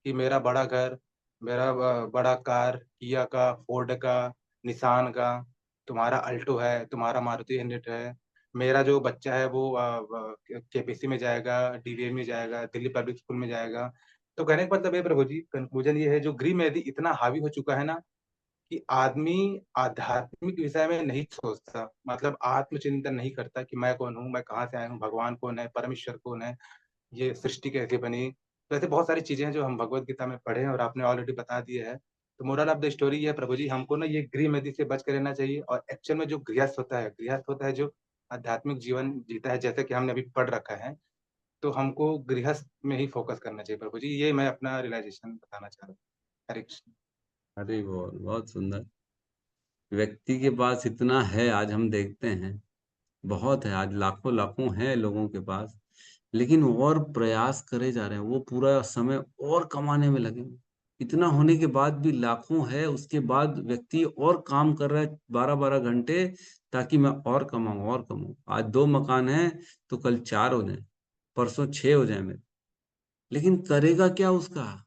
कि मेरा बड़ा घर, मेरा बड़ा कार, किया का, फोर्ड का, निसान का, तुम्हारा अल्टो है, तुम्हारा मारुति 100 है, मेरा जो बच्चा है वो केबीसी में जाएगा, डीवीए में जाएगा, दिल्ली पब्लिक स्कूल में जाएगा। तो कहने का मतलब है प्रभु जी, कंक्लूजन ये है, जो गृह में यदि इतना हावी हो चुका है ना, कि आदमी आध्यात्मिक विषय में नहीं सोचता, मतलब आत्मचिंतन नहीं करता कि मैं कौन हूँ, मैं कहाँ से आया हूँ, भगवान कौन है, परमेश्वर कौन है, ये सृष्टि कैसे बनी। तो ऐसे बहुत सारी चीजें हैं जो हम भगवत गीता में पढ़े हैं, और आपने ऑलरेडी बता दिए है। तो मोरल ऑफ द स्टोरी ये है प्रभु जी, हमको ना ये गृह मेदी से बच कर रहना चाहिए, और एक्चुअल में जो गृहस्थ होता है जो आध्यात्मिक जीवन जीता है, जैसे कि हमने अभी पढ़ रखा है, तो हमको गृहस्थ में ही फोकस करना चाहिए प्रभु जी। ये मैं अपना रियलाइजेशन बताना चाह रहा हूँ। हरे कृष्ण। अरे बहुत बहुत सुंदर। व्यक्ति के पास इतना है, आज हम देखते हैं बहुत है, आज लाखों लाखों है लोगों के पास, लेकिन वो और प्रयास करे जा रहे हैं, वो पूरा समय और कमाने में लगे हैं। इतना होने के बाद भी लाखों है, उसके बाद व्यक्ति और काम कर रहा है 12-12 घंटे, ताकि मैं और कमाऊं और कमाऊं। आज 2 मकान है तो कल 4 हो जाए, परसों 6 हो जाए मेरे, लेकिन करेगा क्या उसका,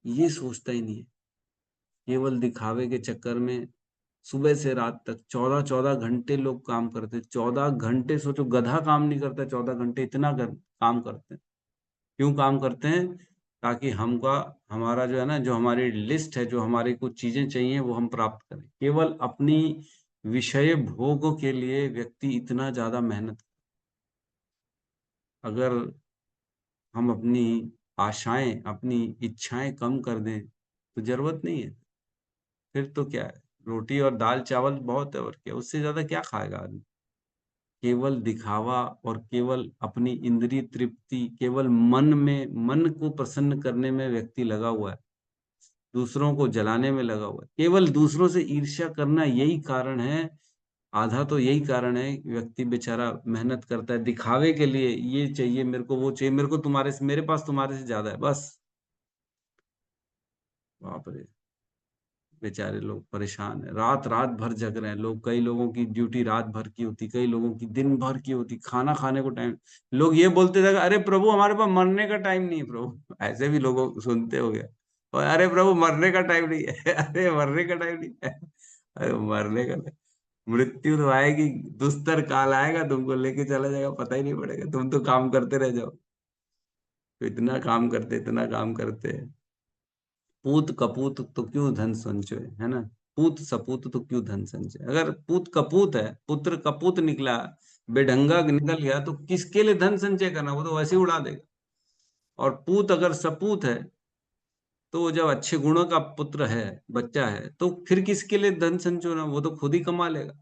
ये सोचता ही नहीं है। केवल दिखावे के चक्कर में सुबह से रात तक 14-14 घंटे लोग काम करते। 14 घंटे, सोचो गधा काम नहीं करता 14 घंटे, इतना काम करते हैं। क्यों काम करते हैं? ताकि हमारा जो है ना, जो हमारी लिस्ट है, जो हमारी कुछ चीजें चाहिए वो हम प्राप्त करें। केवल अपनी विषय भोगों के लिए व्यक्ति इतना ज्यादा मेहनत। अगर हम अपनी आशाएं, अपनी इच्छाएं कम कर दें तो जरूरत नहीं है। फिर तो क्या है, रोटी और दाल चावल बहुत है, और क्या, उससे ज्यादा क्या खाएगा आदमी। केवल दिखावा और केवल अपनी इंद्रिय तृप्ति, केवल मन को प्रसन्न करने में व्यक्ति लगा हुआ है, दूसरों को जलाने में लगा हुआ है। केवल दूसरों से ईर्ष्या करना यही कारण है, आधा तो यही कारण है कि व्यक्ति बेचारा मेहनत करता है दिखावे के लिए, ये चाहिए मेरे को, वो चाहिए मेरे को, मेरे पास तुम्हारे से ज्यादा है, बस। बाप रे, बेचारे लोग परेशान है, रात रात भर जग रहे हैं लोग। कई लोगों की ड्यूटी रात भर की होती, कई लोगों की दिन भर की होती, खाना खाने को टाइम। लोग ये बोलते थे, अरे प्रभु हमारे पास मरने का टाइम नहीं है प्रभु। ऐसे भी लोगों को सुनते हो गया, और अरे प्रभु मरने का टाइम नहीं है। अरे मरने का टाइम नहीं है, अरे मरने का नहीं। मृत्यु तो आएगी, दुस्तर काल आएगा, तुमको लेके चला जाएगा, पता ही नहीं पड़ेगा, तुम तो काम करते रह जाओ। तो इतना काम करते, इतना काम करते हैं। पूत कपूत तो क्यों धन संचय, है ना। पूत सपूत तो क्यों धन संचय। अगर पूत कपूत है, पुत्र कपूत निकला, बेढंगा निकल गया, तो किसके लिए धन संचय करना, वो तो वैसे ही उड़ा देगा। और पूत अगर सपूत है, तो वो जब अच्छे गुणों का पुत्र है, बच्चा है, तो फिर किसके लिए धन संचोना, वो तो खुद ही कमा लेगा,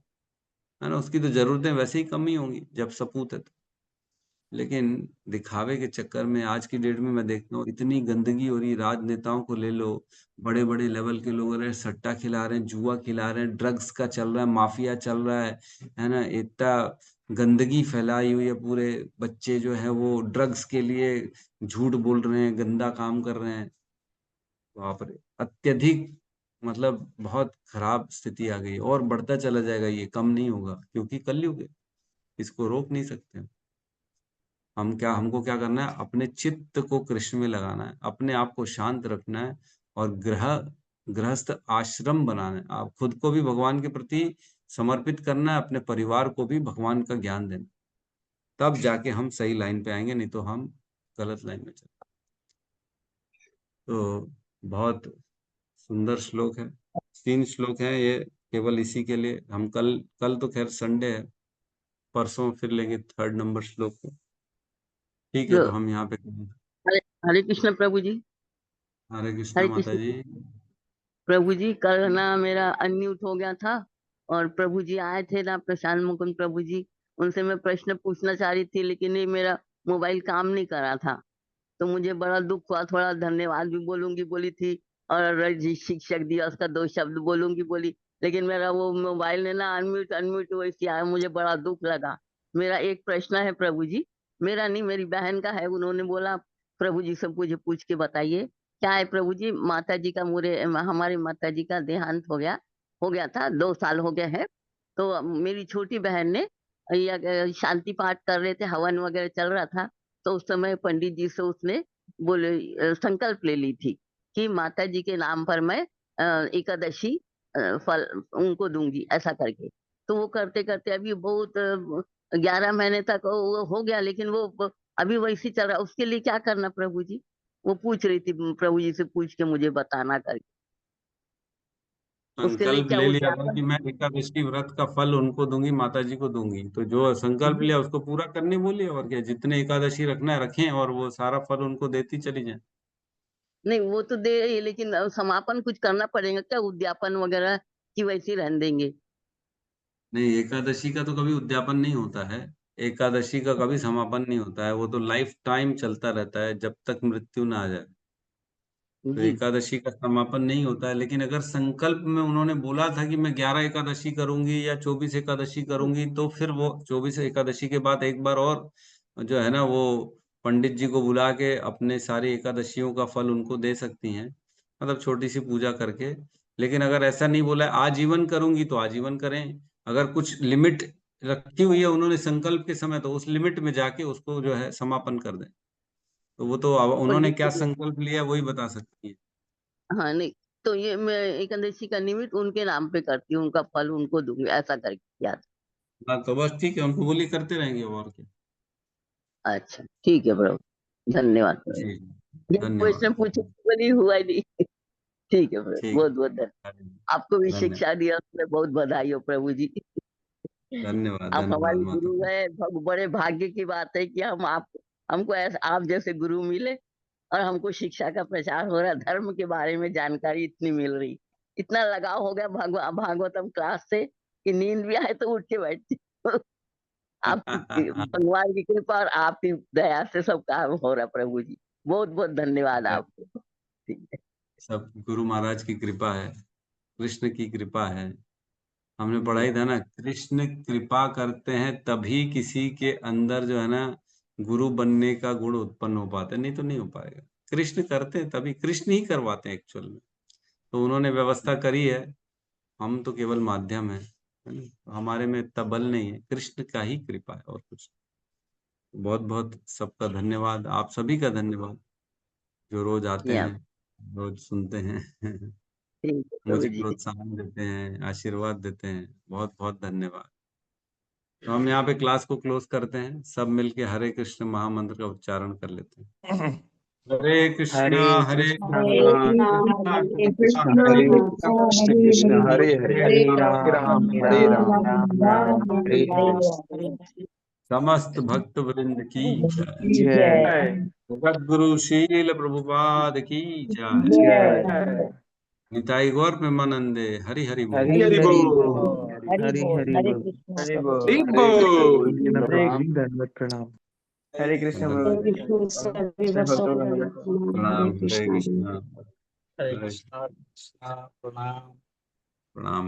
है ना। उसकी तो जरूरतें वैसे ही कम ही होंगी जब सपूत है तो। लेकिन दिखावे के चक्कर में आज की डेट में मैं देखता हूँ इतनी गंदगी हो रही है। राजनेताओं को ले लो, बड़े बड़े लेवल के लोग रहे, सट्टा खिला रहे हैं, जुआ खिला रहे हैं, ड्रग्स का चल रहा है, माफिया चल रहा है ना। इतना गंदगी फैलाई हुई है, पूरे बच्चे जो है वो ड्रग्स के लिए झूठ बोल रहे हैं, गंदा काम कर रहे हैं। बाप रे, अत्यधिक, मतलब बहुत खराब स्थिति आ गई है और बढ़ता चला जाएगा, ये कम नहीं होगा, क्योंकि कलयुग है, इसको रोक नहीं सकते। हमको क्या करना है, अपने चित्त को कृष्ण में लगाना है, अपने आप को शांत रखना है और गृहस्थ आश्रम बनाना है। आप खुद को भी भगवान के प्रति समर्पित करना है, अपने परिवार को भी भगवान का ज्ञान देना, तब जाके हम सही लाइन पे आएंगे, नहीं तो हम गलत लाइन में चलेंगे। तो बहुत सुंदर श्लोक है, 3 श्लोक हैं ये, केवल इसी के लिए हम कल तो खैर संडे है, परसों फिर लेंगे 3rd नंबर श्लोक को। ठीक है, तो हम यहाँ पे हरे हरे कृष्ण प्रभु जी। हरे कृष्णा माता जी। प्रभु जी, कल ना मेरा अनम्यूट हो गया था और प्रभु जी आए थे ना, प्रशांत मुकुंद प्रभु जी, उनसे मैं प्रश्न पूछना चाह रही थी, लेकिन ये मेरा मोबाइल काम नहीं कर रहा था, तो मुझे बड़ा दुख हुआ। थोड़ा धन्यवाद भी बोलूंगी बोली थी, और शिक्षक दिवस का 2 शब्द बोलूंगी बोली, लेकिन मेरा वो मोबाइल ने ना अनम्यूट वैसे आया, मुझे बड़ा दुख लगा। मेरा एक प्रश्न है प्रभु जी, मेरा नहीं, मेरी बहन का है। उन्होंने बोला प्रभु जी से मुझे पूछ के बताइए क्या है प्रभु जी। माता जी का हमारी माता जी का देहांत हो गया था, 2 साल हो गए हैं। तो मेरी छोटी बहन ने शांति पाठ कर रहे थे, हवन वगैरह चल रहा था, तो उस समय पंडित जी से उसने बोले संकल्प ले ली थी कि माता जी के नाम पर मैं एकादशी फल उनको दूंगी, ऐसा करके। तो वो करते करते अभी बहुत 11 महीने तक वो हो गया, लेकिन वो अभी वैसे चल रहा। उसके लिए क्या करना प्रभु जी, वो पूछ रही थी, प्रभु जी से पूछ के मुझे बताना करके। उसके लिए संकल्प क्या ले लिया था उद्यापन? कि मैं एकादशी व्रत का फल उनको दूंगी, माता जी को दूंगी, तो जो संकल्प लिया उसको पूरा करने बोलिए, और क्या, जितने एकादशी रखना है रखें और वो सारा फल उनको देती चली जाए। नहीं, वो तो दे रही है, लेकिन समापन कुछ करना पड़ेगा क्या, उद्यापन वगैरह की वैसे ही रहने देंगे? नहीं, एकादशी का तो कभी उद्यापन नहीं होता है, एकादशी का कभी समापन नहीं होता है, वो तो लाइफ टाइम चलता रहता है जब तक मृत्यु ना आ जाए। तो जी एकादशी का समापन नहीं होता है, लेकिन अगर संकल्प में उन्होंने बोला था कि मैं 11 एकादशी करूंगी या 24 एकादशी करूंगी, तो फिर वो 24 एकादशी के बाद एक बार और जो है ना, वो पंडित जी को बुला के अपने सारी एकादशियों का फल उनको दे सकती हैं, मतलब छोटी सी पूजा करके। लेकिन अगर ऐसा नहीं बोला है आजीवन करूंगी तो आजीवन करें, अगर कुछ लिमिट रखी हुई है उन्होंने संकल्प के समय, तो उस लिमिट में जाके उसको जो है समापन कर दें। तो वो तो उन्होंने पंडित क्या जी, संकल्प लिया वही बता सकती है। हाँ नहीं, तो ये मैं एकादशी का निमित्त उनके नाम पे करती हूँ, उनका फल उनको दूंगी, ऐसा करके याद। हाँ, तो बस ठीक है, उनको बोली करते रहेंगे और क्या। अच्छा ठीक है प्रभु, धन्यवाद प्रभु। जी, ये क्वेश्चन धन्यवाद। पूछे बोली हुआ ही नहीं। ठीक है प्रभु, ठीक बहुत बहुत धन्यवाद। है, आपको भी धन्यवाद शिक्षा दिया उसमें बहुत बधाई हो प्रभु जी। धन्यवाद आप धन्यवाद हमारे माता। गुरु है, बड़े भाग्य की बात है कि हमको ऐसा आप जैसे गुरु मिले, और हमको शिक्षा का प्रचार हो रहा है, धर्म के बारे में जानकारी इतनी मिल रही, इतना लगाव हो गया भागवतम क्लास से कि नींद भी आए तो उठ के बैठती हूँ। आपकी भगवान की कृपा और आपकी दया से सब काम हो रहा प्रभु जी, बहुत बहुत धन्यवाद आपको। ठीक है। सब गुरु महाराज की कृपा है, कृष्ण की कृपा है। हमने पढ़ा जी ही था ना, कृष्ण कृपा करते हैं तभी किसी के अंदर जो है ना गुरु बनने का गुण उत्पन्न हो पाता है, नहीं तो नहीं हो पाएगा। कृष्ण करते हैं तभी, कृष्ण ही करवाते हैं एक्चुअल में। तो उन्होंने व्यवस्था करी है, हम तो केवल माध्यम है ना? तो हमारे में इतना बल नहीं है, कृष्ण का ही कृपा है और कुछ। बहुत बहुत सबका धन्यवाद, आप सभी का धन्यवाद जो रोज आते जी, हैं, आप रोज सुनते हैं। ठीक है प्रभु मुझे जी। प्रोत्साहन देते हैं, आशीर्वाद देते हैं, बहुत बहुत धन्यवाद। तो हम यहाँ पे क्लास को क्लोज करते हैं, सब मिलके हरे कृष्ण महामंत्र का उच्चारण कर लेते हैं। हरे कृष्णा हरे हरे कृष्णा हरे कृष्ण कृष्ण कृष्ण हरे हरे कृष्ण हरे हरे हरे हरे राम राम हरे राम राम राम हरे हरे हरे। हरे। समस्त भक्त वृंद की जय। जय जगत गुरु शील प्रभुपाद की जय। जय निताई गौर प्रेमानंदे हरि हरि बोल। हरि बोल। हरि बोल हरे कृष्ण हरि प्रभु बोल। प्रणाम। हरे कृष्ण प्रणाम प्रभु जी। सभी भक्तों को प्रणाम। प्रणाम हरे कृष्णा हरे कृष्णा कृष्णा प्रणाम। प्रणाम।